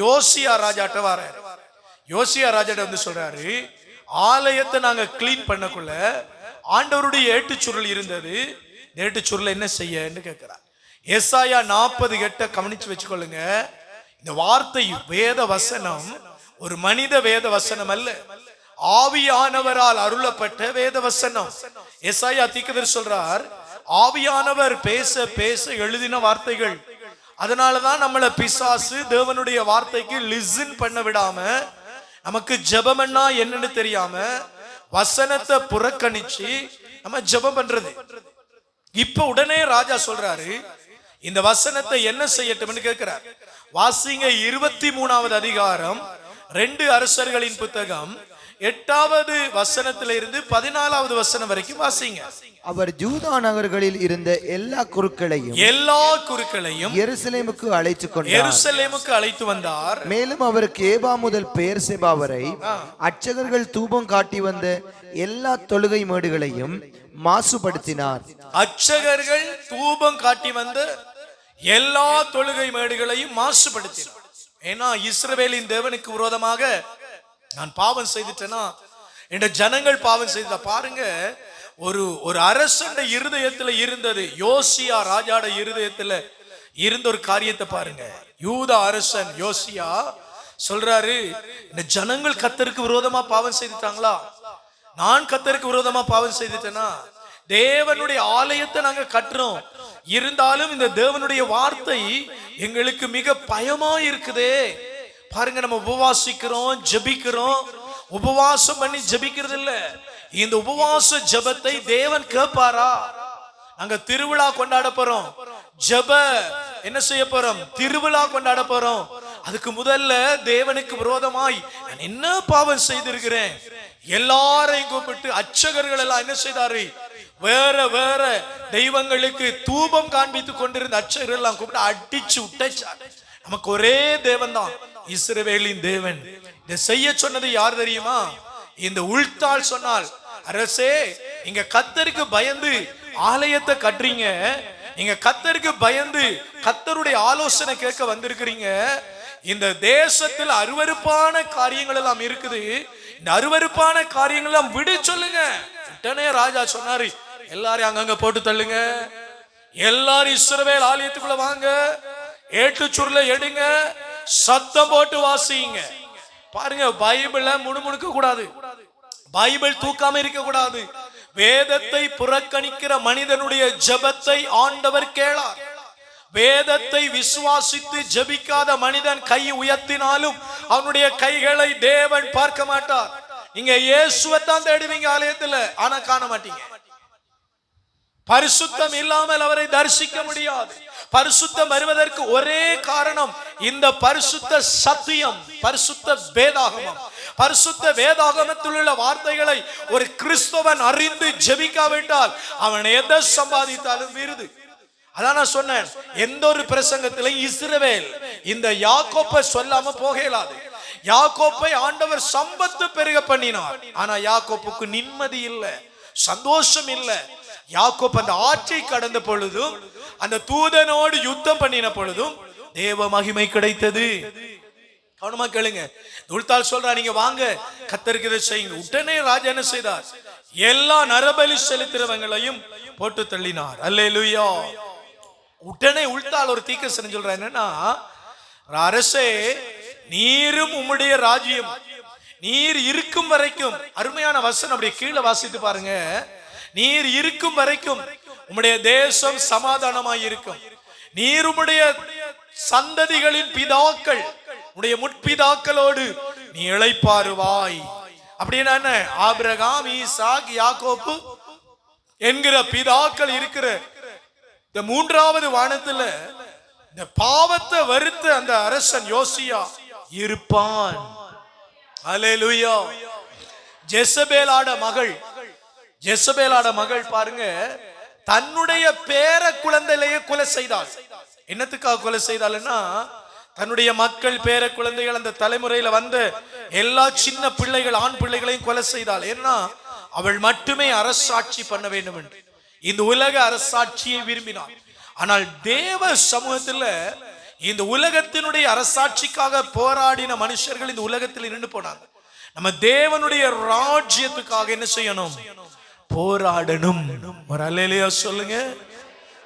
யோசியா ராஜாட்ட வராரு. யோசியா ராஜாட்ட சொல்றாரு, ஆலயத்தை நாங்க கிளீன் பண்ணக்குள்ள ஆண்டவருடைய ஏட்டு சுருள் இருந்தது, ஏட்டு சுருள் என்ன செய்யன்னு கேட்கிறார். எசாயா 40:8 கவனிச்சு வச்சுக்கொள்ளுங்க. இந்த வார்த்தை வேத வசனம் ஒரு மனித வேத வசனம் அல்ல, ஆவியானவரால் அருளப்பட்ட வேத வசனம். எசாயா தீர்க்கதரிசி சொல்றார், ஆவியானவர் பேச பேச எழுதின வார்த்தைகள். அதனாலதான் நம்மள பிசாசு தேவனுடைய வார்த்தைக்கு லிசன் பண்ண விடாம, நமக்கு ஜெபம்னா என்னன்னு தெரியாம வசனத்தை புறக்கணிச்சு நம்ம ஜெபம் பண்றது. இப்ப உடனே ராஜா சொல்றாரு, இந்த வசனத்தை என்ன செய்யட்டும்னு கேட்கிறார். வாசிங்க 23வது அதிகாரம் 2 அரசர்களின் புத்தகம் 8வது வசனத்தில இருந்து 14வது வசனம் வரைக்கும் வாசிங்க. அவர் யூதா நகர்களில் இருந்த எல்லா குருக்களையும் எருசலேமுக்கு அழைத்து வந்தார். மேலும் அவருக்கு ஏபா முதல் பெயர்செபா வரை அர்ச்சகர்கள் தூபம் காட்டி வந்த எல்லா தொழுகை மேடுகளையும் மாசுபடுத்தினார். அர்ச்சகர்கள் தூபம் காட்டி வந்த எல்லா தொழுகை மேடுகளையும் மாசுபடுத்தினார். ஏன்னா இஸ்ரவேலின் தேவனுக்கு விரோதமாக நான் பாவம் செய்துட்டேனா, என்ற ஜனங்கள் பாவம் செய்த பாருங்க. ஒரு அரசன் இருதயத்துல இருந்தது, யோசியா ராஜாட இருதயத்துல இருந்த ஒரு காரியத்தை பாருங்க. யூதா அரசன் யோசியா சொல்றாரு, இந்த ஜனங்கள் கர்த்தருக்கு விரோதமா பாவம் செய்துட்டாங்களா, நான் கர்த்தருக்கு விரோதமா பாவம் செய்துட்டேனா, தேவனுடைய ஆலயத்தை நாங்க கட்டுறோம், இருந்தாலும் இந்த தேவனுடைய வார்த்தை எங்களுக்கு மிக பயமா இருக்குதே. பாருங்க, நம்ம உபவாசிக்கிறோம், ஜெபிக்கிறோம், உபவாசம் பண்ணி ஜெபிக்கிறது இல்ல. இந்த உபவாச ஜெபத்தை தேவன் கேட்பாரா? நாங்க திருவிழா கொண்டாட போறோம், ஜெப என்ன செய்ய போறோம்? திருவிழா கொண்டாட போறோம். அதுக்கு முதல்ல தேவனுக்கு விரோதமாய் நான் என்ன பாவம் செய்திருக்கிறேன்? எல்லாரையும் கூப்பிட்டு அர்ச்சகர்கள் எல்லாம் என்ன செய்தாரு? வேற வேற தெய்வங்களுக்கு தூபம் காண்பித்துக் கொண்டிருந்த அர்ச்சகர்கள் எல்லாம் கூப்பிட்டு அடிச்சு விட்டார். நமக்கு ஒரே தேவன் தான், இஸ்ரவேலின் தேவன். இதை செய்ய சொன்னது யார் தெரியுமா? இந்த உள்தாள் சொன்னால், அரசே நீங்க கர்த்தருக்கு பயந்து ஆலயத்தை கட்டுறீங்க, நீங்க கர்த்தருக்கு பயந்து கர்த்தருடைய ஆலோசனை கேட்க வந்திருக்கிறீங்க. இந்த தேசத்தில் அருவருப்பான காரியங்கள் எல்லாம் இருக்குது, இந்த அருவருப்பான காரியங்கள் எல்லாம் விடு சொல்லுங்க. உடனே ராஜா சொன்னாரு, எல்லாரையும் அங்கங்க போட்டு தள்ளுங்க, எல்லாரும் இஸ்ரவேல் ஆலயத்துக்குள்ள வாங்க, ஏட்டு சுருளை எடுங்க, சத்தம் போட்டு வாசிங்க. பாருங்க, பைபிள முணுமுணுக்க கூடாது, பைபிள் தூக்காம இருக்க கூடாது. வேதத்தை புறக்கணிக்கிற மனிதனுடைய ஜெபத்தை ஆண்டவர் கேளார். வேதத்தை விசுவாசித்து ஜெபிக்காத மனிதன் கை உயர்த்தினாலும் அவனுடைய கைகளை தேவன் பார்க்க மாட்டார். நீங்க இயேசுவை தான் தேடுவீங்க ஆலயத்துல, ஆனா காண மாட்டீங்க. பரிசுத்தம் இல்லாமல் அவரை தரிசிக்க முடியாது. பரிசுத்தம் வருவதற்கு ஒரே காரணம் இந்த பரிசுத்த சத்தியம், பரிசுத்த வேதாகமம். பரிசுத்த வேதாகமத்தில் உள்ள வார்த்தைகளை ஒரு கிறிஸ்தவன் அறிந்து ஜெபிக்காவிட்டால் அவன் எதை சம்பாதித்தாலும் விருது. அதான் நான் சொன்னேன், எந்த ஒரு பிரசங்கத்திலும் இஸ்ரவேல் இந்த யாக்கோப்பை சொல்லாம போகலாது. யாக்கோப்பை ஆண்டவர் சம்பத்து பெருக பண்ணினார், ஆனா யாக்கோப்புக்கு நிம்மதி இல்லை, சந்தோஷம் இல்லை. யாக்கோப் அந்த ஆற்றை கடந்த பொழுதும் அந்த தூதனோடு யுத்தம் பண்ணின பொழுதும் தேவ மகிமை கிடைத்தது. கவனமா கேளுங்க. உள்தாள் சொல்றா, நீங்க வாங்க கர்த்தருக்கு இதை செய்யுங்க. உடனே ராஜா என்ன செய்தார்? எல்லா நரபலி செலுத்துறவங்களையும் போட்டு தள்ளினார். அல்லேலூயா. உடனே உள்தாள் ஒரு தீர்க்கதரிசனம் சொல்ற, என்னன்னா, அரசே நீரும் உம்முடைய ராஜ்யம் நீர் இருக்கும் வரைக்கும், அருமையான வசனம், அப்படியே கீழே வாசித்து பாருங்க, நீர் இருக்கும் வரைக்கும் உம்முடைய தேசம் சமாதானமாய் இருக்கும். நீர் உம்முடைய சந்ததிகளின் பிதாக்கள், உடைய முற்பிதாக்களோடு நீ இளைப்பாறுவாய். அப்படின்னா என்ன? ஆபிரகாம், ஈசாக், யாக்கோபு என்கிற பிதாக்கள் இருக்கிற இந்த மூன்றாவது வானத்துல இந்த பாவத்தை வெறுத்த அந்த அரசன் யோசியா இருப்பான். அல்லேலூயா. ஜெசபேலாட மகள் பாருங்க, தன்னுடைய பேர குழந்தையிலேயே கொலை செய்தாள். என்னத்துக்காக கொலை செய்தாள்னா, தன்னுடைய மக்கள், பேர குழந்தைகள், அந்த தலைமுறையில வந்த எல்லா சின்ன பிள்ளைகள், ஆண் பிள்ளைகளையும் கொலை செய்தாள். ஏன்னா அவள் மட்டுமே அரசாட்சி பண்ண வேண்டும் என்று இந்த உலக அரசாட்சியை விரும்பினாள். ஆனால் தேவ சமூகத்துல இந்த உலகத்தினுடைய அரசாட்சிக்காக போராடின மனுஷர்கள் இந்த உலகத்தில் நின்று போனாங்க. நம்ம தேவனுடைய ராஜ்யத்துக்காக என்ன செய்யணும்? போராடணும். ஒரு அல்லேலூயா சொல்லுங்க.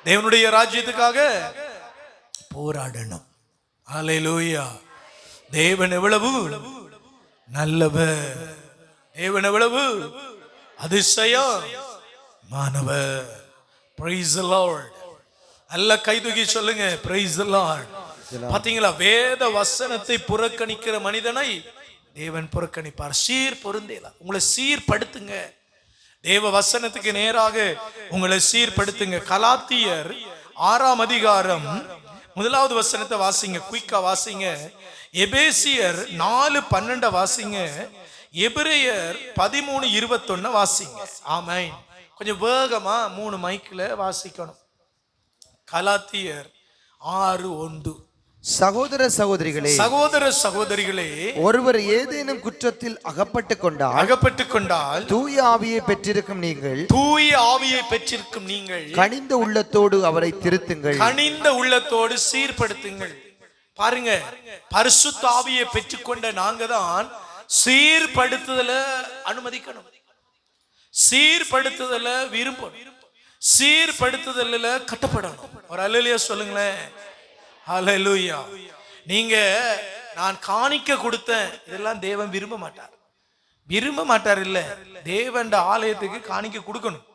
தேவனுடைய ராஜ்யத்துக்காக போராடணும். அல்லேலூயா. தேவன் எவ்வளவு நல்லவர், தேவன் எவ்வளவு அதிசயம் மாணவர். Price the Lord. நல்ல கைதுகி சொல்லுங்க, பிரைஸ் தி லார்ட். பாத்தீங்களா, வேத வசனத்தை புறக்கணிக்கிற மனிதனை தேவன் புறக்கணிப்பார். சீர் பொருந்தேல, உங்களை சீர்படுத்துங்க, தேவ வசனத்துக்கு நேராக உங்களை சீர்படுத்துங்க. கலாத்தியர் 6ஆம் அதிகாரம் 1வது வசனத்தை வாசிங்க, குயிக்கா வாசிங்க. எபேசியர் 4:12 வாசிங்க. எபிரேயர் 13:21 வாசிங்க. ஆமென். கொஞ்சம் வேகமா 3 மைக்கில் வாசிக்கணும். கலாத்தியர் 6:1. சகோதர சகோதரிகளே, ஒருவர் ஏதேனும் குற்றத்தில் அகப்பட்டு கொண்டால் தூய ஆவியை பெற்றிருக்கும் நீங்கள் கனிந்த உள்ளத்தோடு அவரை திருத்துங்கள், கனிந்த உள்ளத்தோடு சீர்படுத்துங்கள். பாருங்க, பரிசுத்த ஆவியை பெற்றுக்கொண்ட நாங்க தான் சீர்படுத்துதல அனுமதிக்கணும், சீர்படுத்துதல விரும்பணும், சீர்படுத்துதல கட்டப்படணும். ஒரு அல்லேலூயா சொல்லுங்களேன். ஹல்லேலூயா. நீங்க நான் காணிக்க கொடுத்தேன், இதெல்லாம் தேவன் விரும்ப மாட்டார். இல்ல, தேவன் ஆலயத்துக்கு காணிக்க கொடுக்கணும்.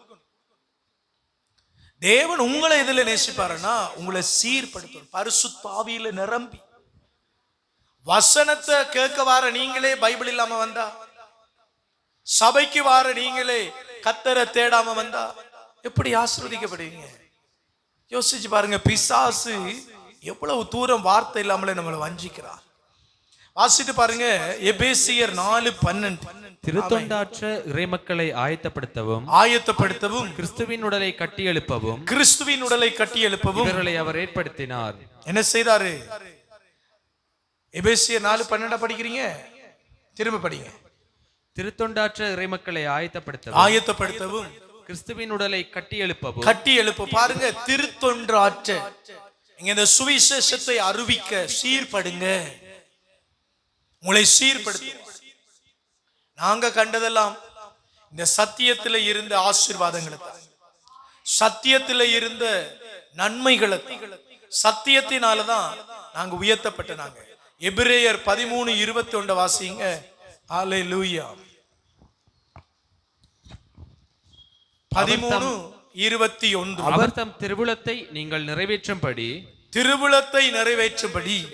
தேவன் உங்களை இதுல நேசிப்பாருன்னா உங்களை சீர்படுத்தணும். பரிசுத்த ஆவியில நிரம்பி வசனத்தை கேட்க வார நீங்களே பைபிள் இல்லாம வந்தா, சபைக்கு வார நீங்களே கர்த்தரை தேடாம வந்தா எப்படி ஆசீர்வதிக்கப்படுவீங்க? யோசிச்சு பாருங்க. பிசாசு எவ்வளவு தூரம் வார்த்தை இல்லாமலே நம்மளை வஞ்சிக்கிறார். வாசிட்டு பாருங்க, எபேசியர் 4:12. திருத்தொண்டாற்ற இறைமக்களை ஆயத்தப்படுத்தவும் கிறிஸ்துவின் உடலை கட்டியெழுப்பவும் இவர்களை அவர் ஏற்படுத்தினார். என்ன செய்தாரு? எபேசியர் 4:12 படிக்கிறீங்க, திரும்ப படிங்க. திருத்தொண்டாற்ற இறைமக்களை ஆயத்தப்படுத்தவும் கிறிஸ்துவின் உடலை கட்டியெழுப்ப. பாருங்க, திருத்தொண்டாற்ற. இங்க இந்த சுவிசேஷத்தை அறிவிக்க சீர்படுங்க, உங்களை சீர்படுத்த. நாங்க கண்டதெல்லாம் இந்த சத்தியத்துல இருந்த ஆசீர்வாதங்களை தான், சத்தியத்துல இருந்த நன்மைகளை, சத்தியத்தினாலதான் நாங்க உயர்த்தப்பட்ட. நாங்க எபிரேயர் 13:21 வாசிங்க. அல்லேலூயா. 13:21. அவர் தம் திருவுளத்தை நீங்கள் நிறைவேற்றும்படி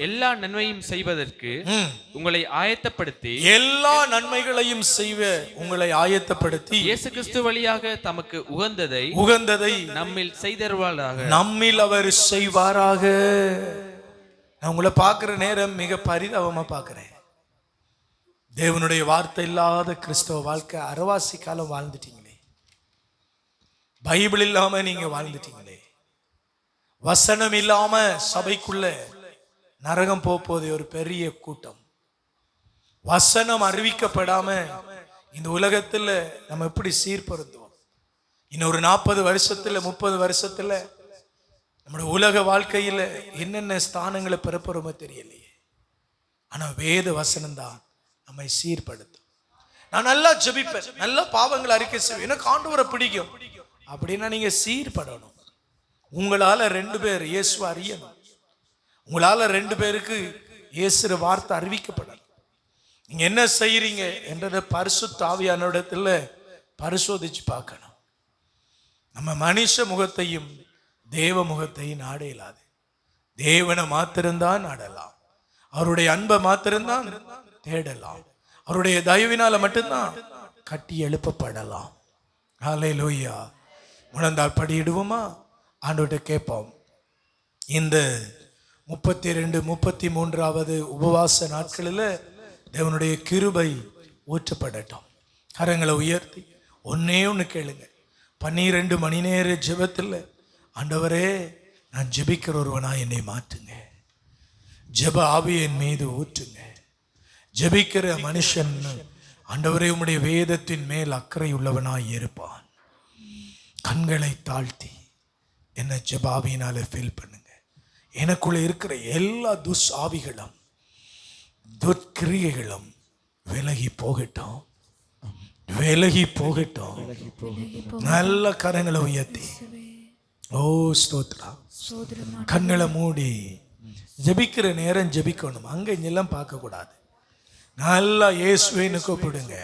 எல்லா நன்மையும் செய்வதற்கு உங்களை ஆயத்தப்படுத்தி, எல்லா நன்மைகளையும் செய்வ உங்களை ஆயத்தப்படுத்தி, இயேசு கிறிஸ்து வழியாக தமக்கு உகந்ததை நம்மில் செய்தருவாராக. நம்மில் அவர் செய்வாராக. நான் உங்களை பார்க்கிற நேரம் மிக பரிதாபமா பார்க்கிறேன். தேவனுடைய வார்த்தை இல்லாத கிறிஸ்தவ வாழ்க்கை அரைவாசி காலம் வாழ்ந்துட்டீங்களே. பைபிள் இல்லாம நீங்க வாழ்ந்துட்டீங்களே. வசனம் இல்லாம சபைக்குள்ள நரகம் போதே ஒரு பெரிய கூட்டம். வசனம் அறிவிக்கப்படாம இந்த உலகத்துல நம்ம எப்படி சீர்படுத்துவோம்? இன்னொரு 40 வருஷத்துல 30 வருஷத்துல நம்முடைய உலக வாழ்க்கையில என்னென்ன ஸ்தானங்களை பெறப்போறோமோ தெரியலையே. ஆனா வேத வசனம் தான் நம்மை சீர்படுத்தும். நான் நல்லா ஜெபிப்பேன், நல்ல பாவங்களை அறிக்கை செய்வேன், எனக்கு ஆண்டவரை பிடிக்கும் அப்படின்னா நீங்க சீர்படணும். உங்களால 2 பேர் இயேசுவை அறியணும். உங்களால 2 பேருக்கு இயேசு வார்த்தை அறிவிக்கப்படணும். நீங்க என்ன செய்யறீங்க என்றதை பரிசுத்த ஆவியானவரிடத்துல பரிசோதிச்சு பார்க்கணும். நம்ம மனுஷ முகத்தையும் தேவ முகத்தையும் நாட இயலாது. தேவனை மாத்திரம்தான் நாடலாம். அவருடைய அன்பை மாத்திரம்தான் தேடலாம். அவருடைய தயவினால மட்டும்தான் கட்டி எழுப்பப்படலாம். ஹல்லேலூயா. முழந்தால் படியிடுவோமா? ஆண்டவர்கிட்ட கேட்போம். இந்த 32 33வது உபவாச நாட்களில் தேவனுடைய கிருபை ஊற்றப்படட்டும். கரங்களை உயர்த்தி ஒன்னே ஒன்று கேளுங்க. 12 மணி நேர ஜெபத்தில், ஆண்டவரே நான் ஜெபிக்கிற ஒருவனா என்னை மாற்றுங்க, ஜெப ஆவியின் மீது ஊற்றுங்க. ஜெபிக்கிற மனுஷன் ஆண்டவரே உம்முடைய வேதத்தின் மேல் அக்கறை உள்ளவனாய் இருப்பான். கண்களை தாழ்த்தி என்ன ஜெபாவினால ஃபீல் பண்ணுங்க. எனக்குள்ள இருக்கிற எல்லா துஷ்ஆவிகளும் துர்க்கிரியைகளும் விலகி போகட்டும், விலகி போகட்டும். நல்ல கரங்களை உயர்த்தி ஓ ஸ்தோத்ரா. கண்களை மூடி ஜெபிக்கிற நேரம் ஜெபிக்கணும். அங்க இங்கெல்லாம் பார்க்க கூடாது. நல்லா இயேசுவேன்னு கூப்பிடுங்க.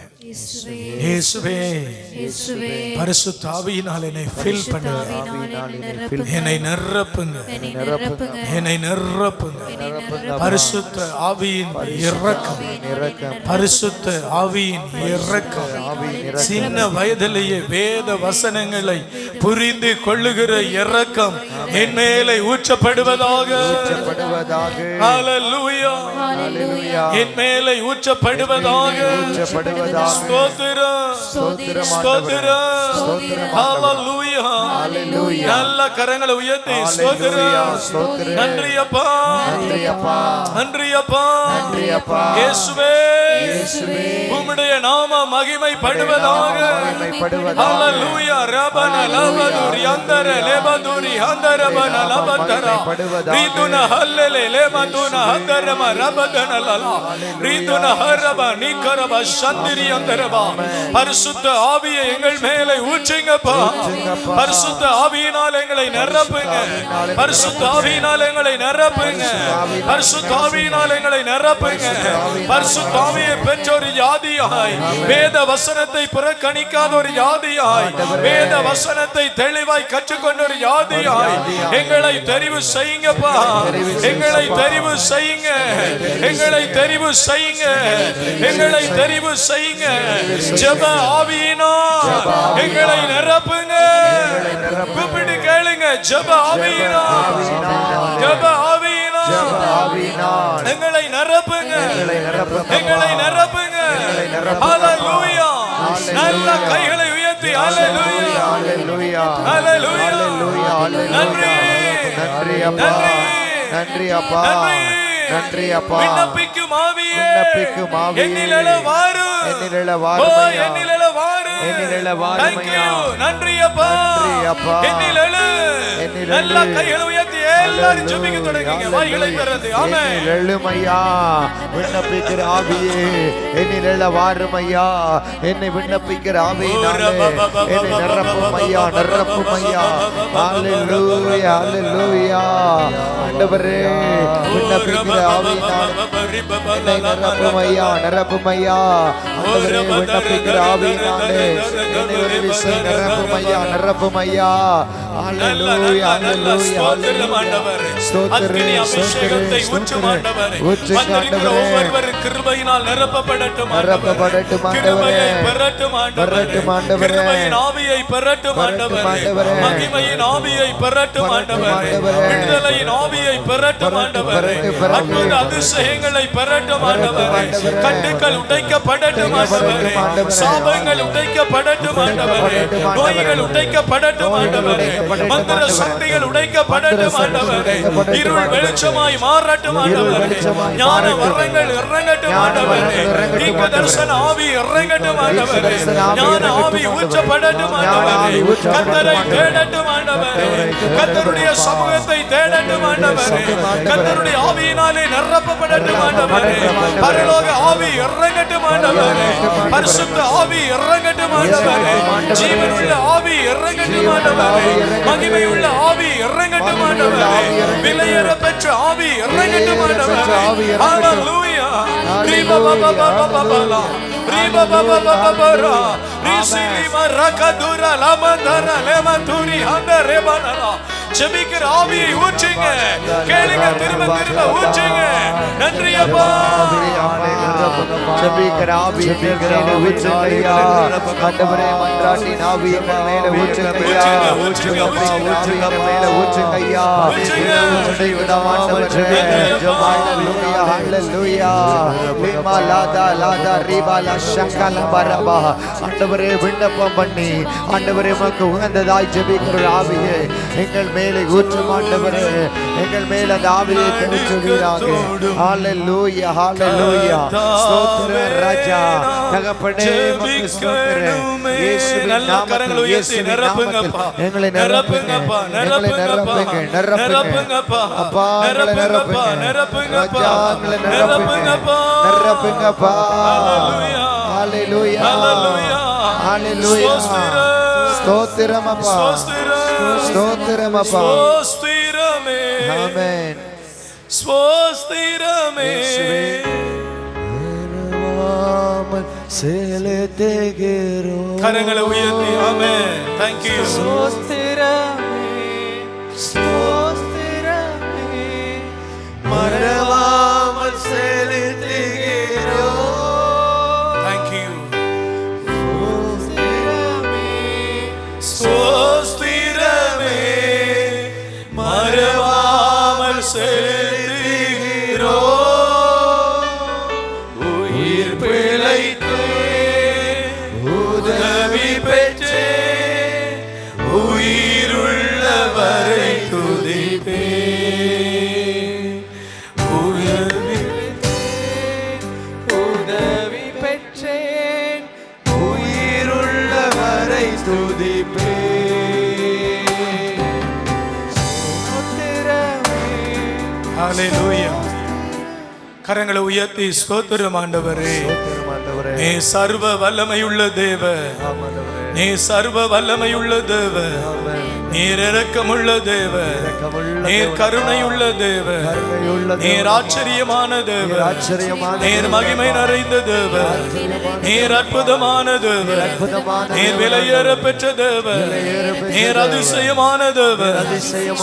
இயேசுவே, பரிசுத்த ஆவியினால் என்னை ஃபில் பண்ணுங்க, என்னை நிரப்புங்க, என்னை நிரப்புங்க. பரிசுத்த ஆவியின் இரக்கம், பரிசுத்த ஆவியின் இரக்கம். சின்ன வயதிலேயே வேத வசனங்களை புரிந்து கொள்ளுகிற இரக்கம் என் மேலே ஊற்றப்படுவதாக. ஹல்லேலூயா. என் மேலே ஊற்றப்படுவதாக. ஸ்தோத்திரம், ஸ்தோத்திரம். ஹல்லேலூயா. நல்ல கரங்களை உயர்த்தி ஸ்தோத்திரம். நன்றி அப்பா, நன்றி அப்பா. இயேசுவே, உம்முடைய நாம மகிமைப்படுவதாக. ஹல்லேலூயா. ரபன லபதுரி அந்தர லபதுரி அந்தரபன லபதரா ரீதுன ஹல்லேலே லபதுன அந்தரம ரபதன லலா ரீதுன ஹரப நிகரப சந்திரி அந்தரபா. பரிசுத்த ஆவியை எங்கள் மேலே ஊற்றுங்கப்பா. பரிசுத்த ஆவியினால் எங்களை நிரப்புங்க. பரிசுத்த ஆவியினால் எங்களை நிரப்புங்க. பரிசுத்த ஆவியினால் எங்களை நிரப்புங்க. பரிசுத்த ஆவியை பெற்ற ஒரு ஜாதியாய், வேத வசனத்தை புறக்கணிக்காத ஒரு ஜாதியாய், வேத வசனத்தை தெளிவாய் கற்றுக்கொண்ட ஒரு ஜாதியாய் எங்களை தெரிவு செய்யுங்கப்பா. எங்களை தெரிவு செய்யுங்க, எங்களை தெரிவு செய்யுங்க, எங்களை தெரிவு செய்யுங்க. ஜெப ஆவியினால் எங்களை நிரப்புங்க. கூப்பிட்டு கேளுங்க. ஜெப ஆவியினால், ஜெப ஆவியினால் எங்களை நிரப்புங்க. ஹalleluya. நல்ல கைகளை உயர்த்தி ஹalleluya. ஹalleluya. ஹalleluya. நன்றி. நன்றி அப்பா. நன்றி அப்பா. நன்றி அப்பா. விண்ணப்பிக்கும் ஆவியே, விண்ணப்பிக்கும் ஆவியே, என்னிலே வாரு. என்னிலே வாருமையா. என்னிலே வாரு. என்னிலே வாருமையா. நன்றி அப்பா. நன்றி அப்பா. என்னிலே நல்ல கைகளை உயர்த்தி எல்லாரும் ஜெபிக்க தொடங்குங்க. வாய்களை திறந்து ஆமென். எழுமையா. விண்ணப்பிக்கிற ஆவியே என்னிலே வாருமையா. என்னை விண்ணப்பிக்கிற ஆவியினாலே என்னை நிரப்பும் ஐயா, நிரப்பும் ஐயா. ஹalleluya. ஹalleluya. ஆண்டவரே விண்ணப்பிக்கிற ஆவியினாலே என்னை நிரப்பும் ஐயா, நிரப்பும் ஐயா. ஆண்டவரே விண்ணப்பிக்கிற ஆவியினாலே என்னை ஒரு விசை நிரப்பும் ஐயா, நிரப்பும் ஐயா. ஹalleluya. ஹalleluya. அக்கினி அபிஷேகத்தை ஊற்றும் ஆண்டவரே. வந்திருக்கிற ஒவ்வொருவரும் கிருபையினால் நிரப்பப்படட்டும் ஆண்டவரே. கிருபையை பெறட்டும் ஆண்டவரே. கிருபையின் ஆவியை பெறட்டும் ஆண்டவரே. மகிமையின் ஆவியை பெறட்டும் ஆண்டவரே. விடுதலையின் ஆவியை பெறட்டும் ஆண்டவரே. அற்புத அதிசயங்களை பெறட்டும் ஆண்டவரே. கட்டுக்கள் உடைக்கப்படட்டும் ஆண்டவரே. சாபங்கள் உடைக்கப்படட்டும் ஆண்டவரே. நோய்கள் உடைக்கப்படட்டும் ஆண்டவரே. மந்திர சக்திகள் உடைக்கப்படட்டும் ஆண்டவரே. இருள் வெளிச்சமாய் மாறட்டும் ஆண்டவரே. ஞான வரங்கள் இறங்கட்டும் ஆண்டவரே. தீர்க்க தரிசன ஆவி இறங்கட்டும் ஆண்டவரே. ஞான ஆவி ஊற்றப்படட்டும் ஆண்டவரே. கர்த்தரை தேடட்டும் ஆண்டவரே. கர்த்தருடைய சமூகத்தை தேடட்டும் ஆண்டவரே. கர்த்தருடைய ஆவியினாலே நிரப்பப்படட்டும் ஆண்டவரே. பரலோக ஆவி இறங்கட்டும் ஆண்டவரே. பரிசுத்த ஆவி இறங்கட்டும் ஆண்டவரே. ஜீவனுள்ள ஆவி இறங்கட்டும் ஆண்டவரே. மகிமையுள்ள ஆவி இறங்கட்டும் ஆண்டவரே. விலையேற பெற்ற ஆவி இறங்கட்டும் ஆண்டவரே. ஹalleluya. ரீபா பாபா பாபா பாலா ரீபா பாபா பாபா பாரா ரிசிலி மரகதுரா லமதரா லமதுரி ஹந்தரேபனலா. ஜெபிக்கிற ஆவியை ஊற்றுங்க. கேளுங்க, திரும்ப திரும்ப ஊற்றுங்க. நன்றி அப்பா. ஜெபிக்கிற ஆவியை மேலே ஊற்றுங்க ஐயா. ஆண்டவரே மன்றாட்டின் ஆவியை மேலே ஊற்றுங்க ஐயா. ஊற்றுங்க ஊற்றுங்க மேலே ஊற்றுங்க ஐயா. ஊற்றை விடாம ஆண்டவரே. ஹalleluya. ஹalleluya. லிமா லாதா லாதா ரிபா லா ஷக்கல பரபா. ஆண்டவரே விண்ணப்பம் பண்ணி ஆண்டவரே உமக்கு உகந்ததாய் ஜெபிக்கிற ஆவியை எங்கள் மேலே ஊற்றும் ஆண்டவரே. எங்கள் மேல் அந்த ஆவியை தெளிச்சுவீராக. ஹalleluya. ஹalleluya. ஸ்தோத்திரம் ராஜா. தகப்பனே உமக்கு ஸ்தோத்திரம். இயேசுவின் நாமத்தில் இயேசுவின் நாமத்தில் எங்களை நிரப்புங்கப்பா. எங்களை நிரப்புங்க. நிரப்புங்கப்பா. அப்பா எங்களை நிரப்புங்க. ராஜா எங்களை நிரப்புங்கப்பா. நிரப்புங்கப்பா. ஹalleluya. ஹalleluya. ஸ்தோத்திரம் அப்பா. ஸ்தோத்திரம் அப்பா. ஸ்தோத்திரமே. ஆமென். ஸ்தோத்திரமே. செலுத்துகிறோம். கரங்களை உயர்த்தி ஆமென். Thank you. ஸ்தோத்திரமே. ஸ்தோத்திரமே. மறவாமல் செலுத்துகிறோம். Thank you. ஸ்தோத்திரமே. மறவாமல் செலுத்துகிறோம். உயிர் பிழைத்தே உதவி பெற்றே உயிருள்ளவரை துதிப்பே. உதவி பெற்றேன் உயிருள்ளவரை துதிப்பே. ஹalleluya. கரங்களை உயர்த்தி ஸ்தோத்திரம் ஆண்டவரே. நீ சர்வ வல்லமையுள்ள தேவன். நீ சர்வ வல்லமையுள்ள தேவன். நீர் இரக்கமுள்ள தேவன். நீர் கருணையுள்ள தேவன். நீர் ஆச்சரியமான தேவன். நீர் மகிமை நிறைந்த தேவன். நீர் அற்புதமான தேவன். நீர் விலையேற பெற்ற தேவன். நீர் அதிசயமான தேவன்.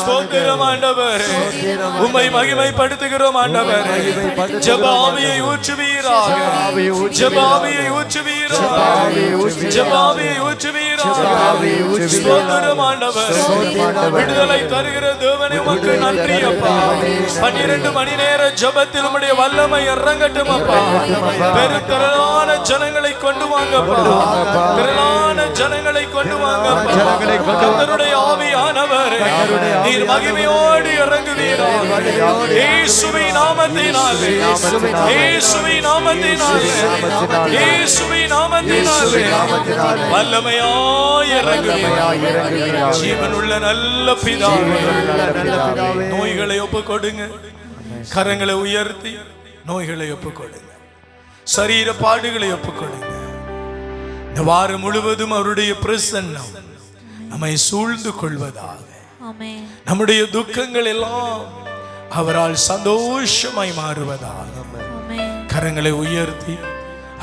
ஸ்தோத்திரம் ஆண்டவரே. உம்மை மகிமைப்படுத்துகிறோம் ஆண்டவரே. ஜெப ஆவியை ஊற்றுவீராக. ஜெப ஆவியை ஊற்றுவீராக. ஜெப ஆவியை ஊற்றுவீராக. ஆவி ஊற்றுவீராக. ஸ்தோத்திரம் ஆண்டவரே. விடுதலை தருகிற தேவனே உமக்கு நன்றி அப்பா. 12 மணி நேர ஜெபத்தில் உம்முடைய வல்லமை இறங்கட்டும் அப்பா. பெருந்திரளான ஜனங்களை கொண்டு வாங்கப்பா. திரளான ஜனங்களை கொண்டு வாங்கப்பா. கர்த்தருடைய ஆவியானவரே, நீர் மகிமையோடு இறங்குவீராக. இயேசுவின் நாமத்தினாலே, இயேசுவின் நாமத்தினாலே, இயேசுவின் நாமத்தினாலே வல்லமையாய் இறங்குவீராக. ஜீவனுள்ள நல்ல பிதாவே, நோய்களை ஒப்புக் கொடுங்க. கரங்களை உயர்த்தி நோய்களை ஒப்புக் கொடுங்க. சரீர பாடுகளை ஒப்புக் கொடுங்க. இந்த வாரம் முழுவதும் அவருடைய பிரசன்னம் நம்மை சூழ்ந்து கொள்வதாக. ஆமென். நம்முடைய துக்கங்கள் எல்லாம் அவரால் சந்தோஷமாய் மாறுவதாக. ஆமென். கரங்களை உயர்த்தி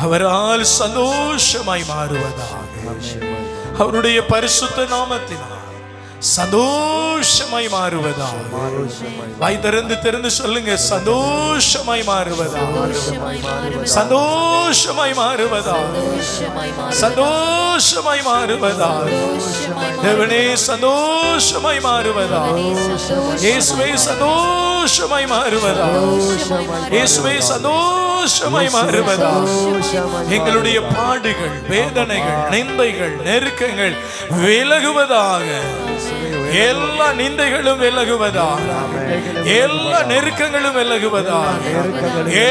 அவரால் சந்தோஷமாய் மாறுவதாக. அவருடைய பரிசுத்த நாமத்தினால் சந்தோஷமாய் மாறுவதாக. வாய் திறந்து சொல்லுங்க, சந்தோஷமாய் மாறுவதாக, சந்தோஷமாய் மாறுவதாக. சந்தோஷமாய் மாறுவதாக, சந்தோஷமாய் மாறுவதாக. தேவனே சந்தோஷமாய் மாறுவதாக. இயேசுவே சந்தோஷமாய் மாறுவதாக. இயேசுவே சந்தோஷமாய் மாறுவதாக. எங்களுடைய பாடுகள், வேதனைகள், நிந்தைகள், நெருக்கங்கள் விலகுவதாக. எல்லா நிந்தைகளும் விலகுவதாக. எல்லா நெருக்கங்களும் விலகுவதாக.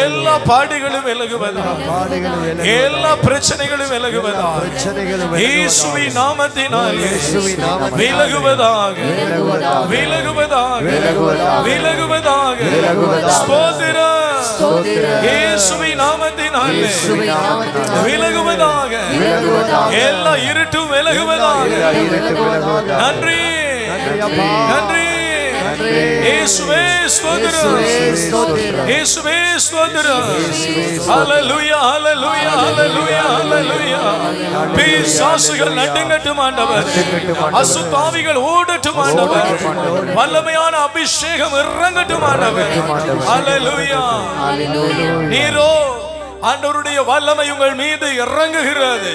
எல்லா பாடுகளும் விலகுவதாக. எல்லா பிரச்சனைகளும் விலகுவதாக. இயேசுவின் நாமத்தினாலே விலகுவதாக, விலகுவதாக, விலகுவதாக. ஸ்தோத்திரம். இயேசுவின் நாமத்தினாலே விலகுவதாக. எல்லா இருட்டும் விலகுவதாக. நன்றி, நன்றி. இயேசுவே ஸ்தோத்திரம், இயேசுவே ஸ்தோத்திரம். ஹல்லேலூயா, ஹல்லேலூயா, ஹல்லேலூயா, ஹல்லேலூயா. பிசாசுகள் நடுங்கட்டும் ஆண்டவர். அசுத்த ஆவிகள் ஓடட்டும் ஆண்டவர். வல்லமையான அபிஷேகம் இறங்கட்டும் ஆண்டவர். ஹல்லேலூயா. நீரோ ஆண்டவருடைய வல்லமை உங்கள் மீது இறங்குகிறது.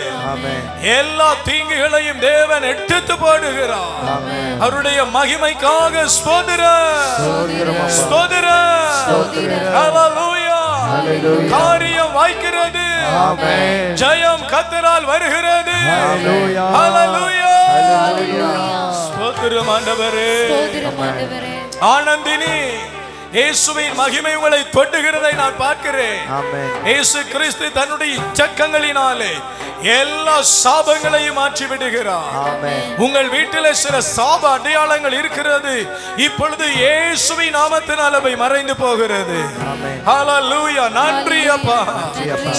எல்லா தீங்குகளையும் தேவன் எடுத்து போடுகிறார். அவருடைய மகிமைக்காக ஸ்தோத்திரம், ஸ்தோத்திரம். ஹல்லேலூயா. காரியம் வாய்க்கிறது. ஜெயம் கர்த்தரால் வருகிறது. ஹல்லேலூயா. ஸ்தோத்திரம் ஆண்டவரே. ஆனந்தினி, இயேசுவின் மகிமை உங்களை தொட்டுகிறதை நான் பார்க்கிறேன். இயேசு கிறிஸ்து தன்னுடைய இச்சக்கங்களினாலே எல்லா சாபங்களையும் மாற்றி விடுகிறார். உங்கள் வீட்டிலே சில சாப அடையாளங்கள் இருக்கிறது. இப்பொழுது இயேசுவின் நாமத்தினால் அவை மறைந்து போகிறது. ஹல்லேலூயா. நன்றி அப்பா.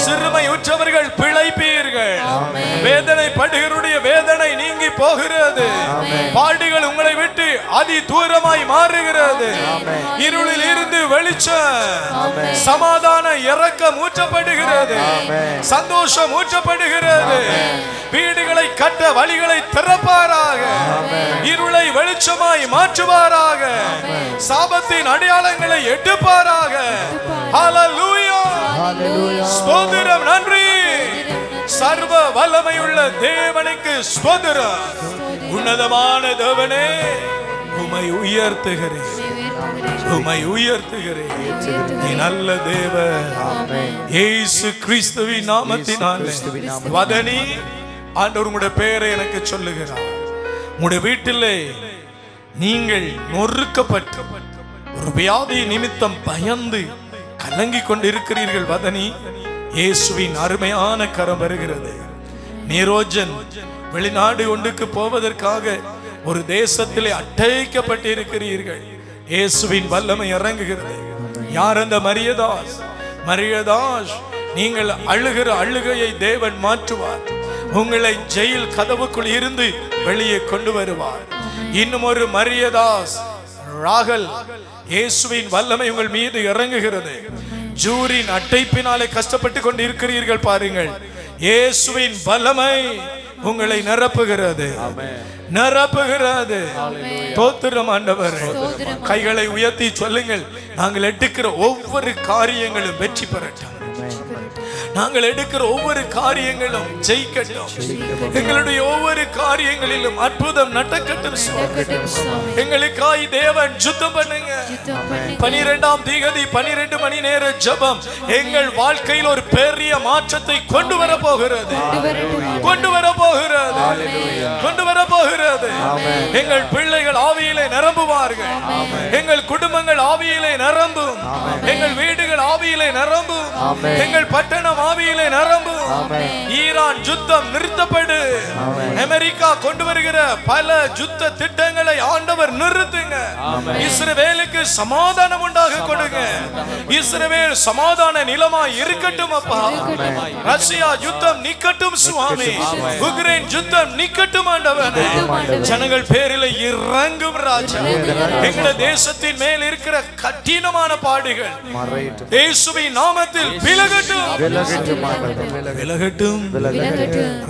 சிறுமை உற்றவர்கள் பிழைப்பீர்கள். வேதனை படுகிறவருடைய வேதனை நீங்கி போகிறது. பாடுகள் உங்களை விட்டு அதி தூரமாய் மாறுகிறது. இருளில் இருந்து வெளிச்சம், சமாதான இரக்கம் ஊற்றப்படுகிறது. சந்தோஷம் ஊற்றப்படுகிறது. வீடுகளை கட்ட வழிகளை திறப்பாராக. இருளை வெளிச்சமாய் மாற்றுவாராக. சாபத்தின் அடையாளங்களை எடுப்பாராக. ஹல்லேலூயா. ஸ்தோத்திரம். நன்றி. சர்வ வல்லமையுள்ள தேவனுக்கு ஸ்தோத்திரம். உன்னதமான தேவனே, உம்மை உயர்த்துகிறேன், உம்மை உயர்த்துகிறேன். நீ நல்ல தேவன். இயேசு கிறிஸ்துவின் நாமத்தினாலே வதனி ஆண்டவர் உங்களுடைய பெயரை எனக்கு சொல்லுகிறார். உங்களுடைய வீட்டிலே நீங்கள் நொறுக்கப்பட்டு ஒரு வியாதி நிமித்தம் பயந்து கலங்கி கொண்டிருக்கிறீர்கள். வதனி, இயேசுவின் அருமையான கரம் வருகிறது. நீரோஜன் வெளிநாடு ஒன்றுக்கு போவதற்கு ஒரு தேசத்திலே அடைக்கப்பட்டிருக்கிறீர்கள். இயேசுவின் வல்லமை இறங்குகிறது. யார் அந்த மரியதாஸ்? மரியதாஸ், நீங்கள் அழுகிற அழுகையை தேவன் மாற்றுவார். உங்களை ஜெயில் கதவுக்குள் இருந்து வெளியே கொண்டு வருவார். இன்னும் ஒரு மரியதாஸ் ராகல், இயேசுவின் வல்லமை உங்கள் மீது இறங்குகிறது. ஜூரின் அடைப்பினாலே கஷ்டப்பட்டு கொண்டு இருக்கிறீர்கள் பாருங்கள். இயேசுவின் வல்லமை உங்களை நிரப்புகிறது, நிரப்புகிறது. தோத்திரம் ஆண்டவரே. கைகளை உயர்த்தி சொல்லுங்கள், நாங்கள் எடுக்கிற ஒவ்வொரு காரியங்களும் வெற்றி பெறட்டும். நாங்கள் எடுக்கிற ஒவ்வொரு காரியங்களும் ஜெயிக்கட்டும். எங்களுடைய ஒவ்வொரு காரியங்களிலும் அற்புதம் நடக்கட்டும் சுவாமி. எங்களுக்காய் தேவன் யுத்தம் பண்ணுங்க. 12ஆம் தேதி 12 மணி நேர ஜெபம் எங்கள் வாழ்க்கையில் ஒரு பெரிய மாற்றத்தை கொண்டு வர போகிறது. எங்கள் பிள்ளைகள் ஆவியிலே நிரம்புவார்கள். எங்கள் குடும்பங்கள் ஆவியிலே நிரம்பும். எங்கள் வீடுகள் ஆவியிலே நிரம்பும். எங்கள் பட்டணம் ஆவியிலே நிரம்பும். ஈரான் யுத்தம் நிறுத்தப்படு. அமெரிக்கா கொண்டு வருகிற பல யுத்த திட்டங்களை ஆண்டவர் நிறுத்துங்க. இஸ்ரவேலுக்கு சமாதானம் உண்டாக கொடுங்க. இஸ்ரவேல் சமாதான நிலமாய் இருக்கட்டும் அப்பா. ரஷ்யா யுத்தம் நிக்கட்டும் சுவாமி. உக்ரைன் யுத்தம் நிக்கட்டும் ஆண்டவரே. ஜனங்கள் பேரில் இறங்கும் ராஜா. எங்கள் தேசத்தின் மேல் இருக்கிற கடினமான பாடுகள் இயேசுவின் நாமத்தில் விலகட்டும்.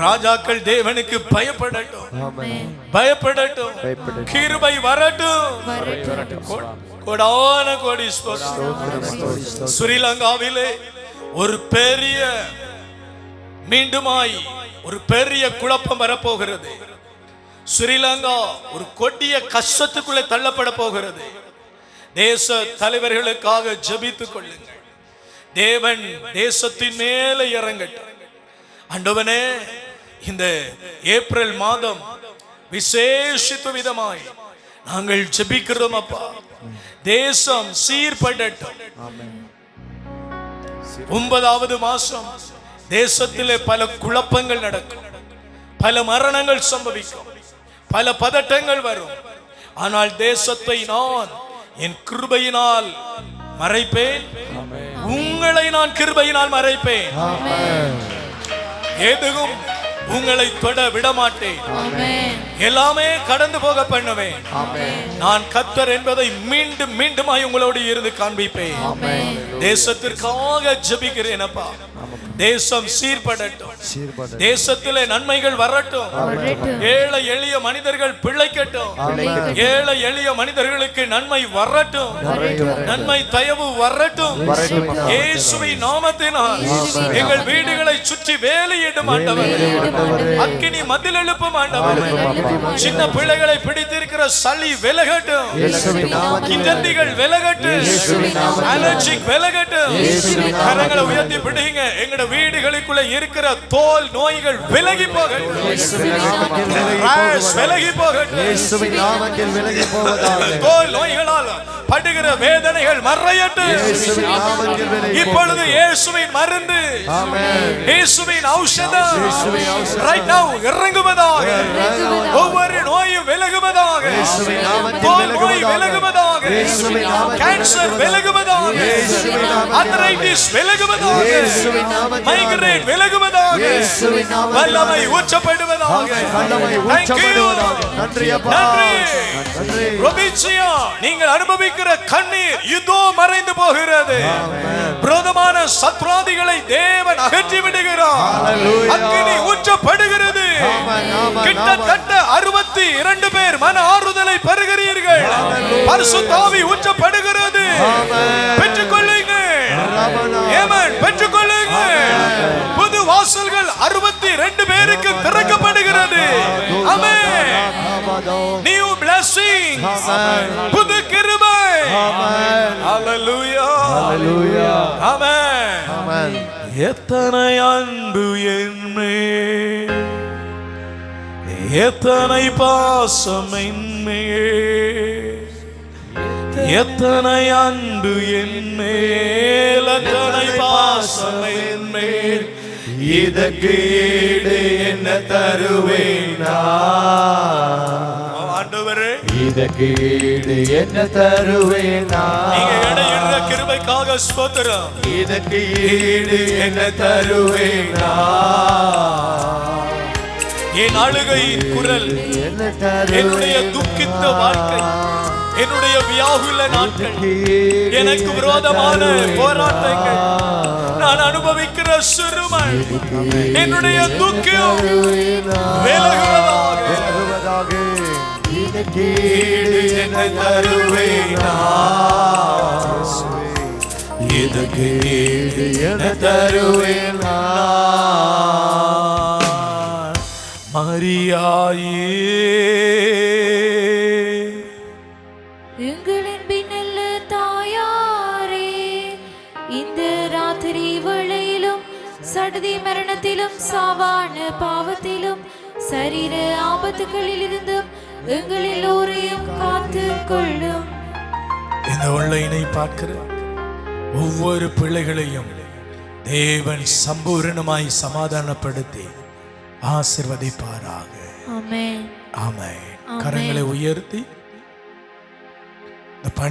ராஜாக்கள் தேவனுக்கு பயப்படட்டும். கிருபை வரட்டும். கோடான கோடி ஸ்தோத்திரம். ஸ்ரீலங்காவிலே ஒரு பெரிய மீண்டுமாய் ஒரு பெரிய குழப்பம் வரப்போகிறது. ஸ்ரீலங்கா ஒரு கொடிய கஷ்டத்துக்குள்ளே தள்ளப்பட போகிறது. தேச தலைவர்களுக்காக ஜெபித்துக் கொள்ளுங்கள். தேவன் தேசத்தின் மேலே இறங்கட்டும். ஆண்டவனே, இந்த ஏப்ரல் மாதம் விசேஷித்த விதமாய் நாங்கள் ஜெபிக்கிறோம் அப்பா. தேசம் சீர்படட்டும். 9வது மாசம் தேசத்திலே பல குழப்பங்கள் நடக்கும். பல மரணங்கள் சம்பவிக்கும். பல பதட்டங்கள் வரும். ஆனால் தேசத்தை நான் என் கிருபையினால் மறைப்பேன். உங்களை நான் கிருபையினால் மறைப்பேன். எதுவும் உங்களை தொட விடமாட்டேன். எல்லாமே கடந்து போக பண்ணுவேன். நான் கர்த்தர் என்பதை மீண்டும் மீண்டுமாய் உங்களோடு இருந்து காண்பிப்பேன். தேசத்திற்காக ஜெபிக்கிறேன் அப்பா. தேசம் சீர்படட்டும். தேசத்திலே நன்மைகள் வரட்டும். ஏழை எளிய மனிதர்கள் பிழைக்கட்டும். ஏழை எளிய மனிதர்களுக்கு நன்மை வரட்டும். நன்மை தயவு வரட்டும். இயேசுவின் நாமத்தினால் எங்கள் வீடுகளை சுற்றி வேலையிடும் ஆண்டவரே. அக்கினி மதில் எழுப்பும் ஆண்டவரே. சின்ன பிள்ளைகளை பிடித்திருக்கிற சளி விலகட்டும். கிதந்திகள் விலகட்டும். அலர்ஜிக் விலகட்டும். கரங்களை உயர்த்தி பிடிங்க. எங்கட வீடுகளுக்குள்ள இருக்கிற தோல் நோய்கள் விலகி போகட்டும். தோல் நோய்களால் படுகிற வேதனைகள் மறையட்டும். இப்பொழுது இயேசுவின் மருந்து, இயேசுவின் ஔஷதம் right now இறங்குவதாக. ஒவ்வொரு நோயும் விலகுவதாக. தோல் நோய் விலகுவதாக. கேன்சர் விலகுவதாக. ஆர்த்ரைட்டிஸ் விலகுவதாக. மைக்ரேன் விலகுவதாக. வல்லமை ஊற்றப்படுவதாக. நன்றி. ரொபிச்சியா, நீங்கள் அனுபவிக்கிற கண்ணீர் இதோ மறைந்து போகிறது. விரோதமான சத்ராதிகளை தேவன் அகற்றி விடுகிறார். அக்கினி ஊற்றப்படுகிறது. கிட்டத்தட்ட 62 பேர் மன ஆறுதலை பெறுகிறீர்கள். பரிசுத்த ஆவி ஊற்றப்படுகிறது. பெற்றுக்கொள்ளுங்கள். ஆமென். பெற்றுக்கொள்ளுங்கள். புது வாசல்கள் 62 பேருக்கு திறக்கப்படுகிறது. ஆமென். New blessing. புது கிருபை. ஹalleluya. ஹalleluya. ஆமென். ஆமென். எத்தனை அன்பு என்மேல், எத்தனை பாசம் என்மேல், எத்தனை அன்பு என்மேல், எத்தனை பாசம் என்மேல், இதற்கு ஈடு என்ன தருவேனா? ஆண்டவரே, இதற்கு ஈடு என்ன தருவேனா? நீங்க இடையிடுற கிருபைக்காக ஸ்தோத்திரம். இதற்கு ஈடு என்ன தருவேனா? என் அழுகையின் குரல், என்னுடைய துக்கித்த வாழ்க்கை, என்னுடைய வியாகுல நாட்கள், எனக்கு விரோதமான போராட்டங்கள், நான் அனுபவிக்கிற சிறுமை, என்னுடைய துக்கம் விலகுவதாக. இதுக்கு ஈடு என தருவேன் நான். மரியாயே எங்களின் பின்னல்ல தாயாரே, இந்த ராத்திரி வேளையிலும் சடுதி மரணத்திலும் சாவான பாவத்திலும் சரீர ஆபத்துகளில் இருந்தும் எங்கள் எல்லோரையும் காத்து கொள்ளும். இந்த ஒன்லைனை பார்க்கிற ஒவ்வொரு பிள்ளைகளையும் தேவன் சம்பூரணமாய் சமாதானப்படுத்தி ஆசீர்வதிப்பாராக. ஆமென். ஆமென். கரங்களை உயர்த்தி இந்த பணி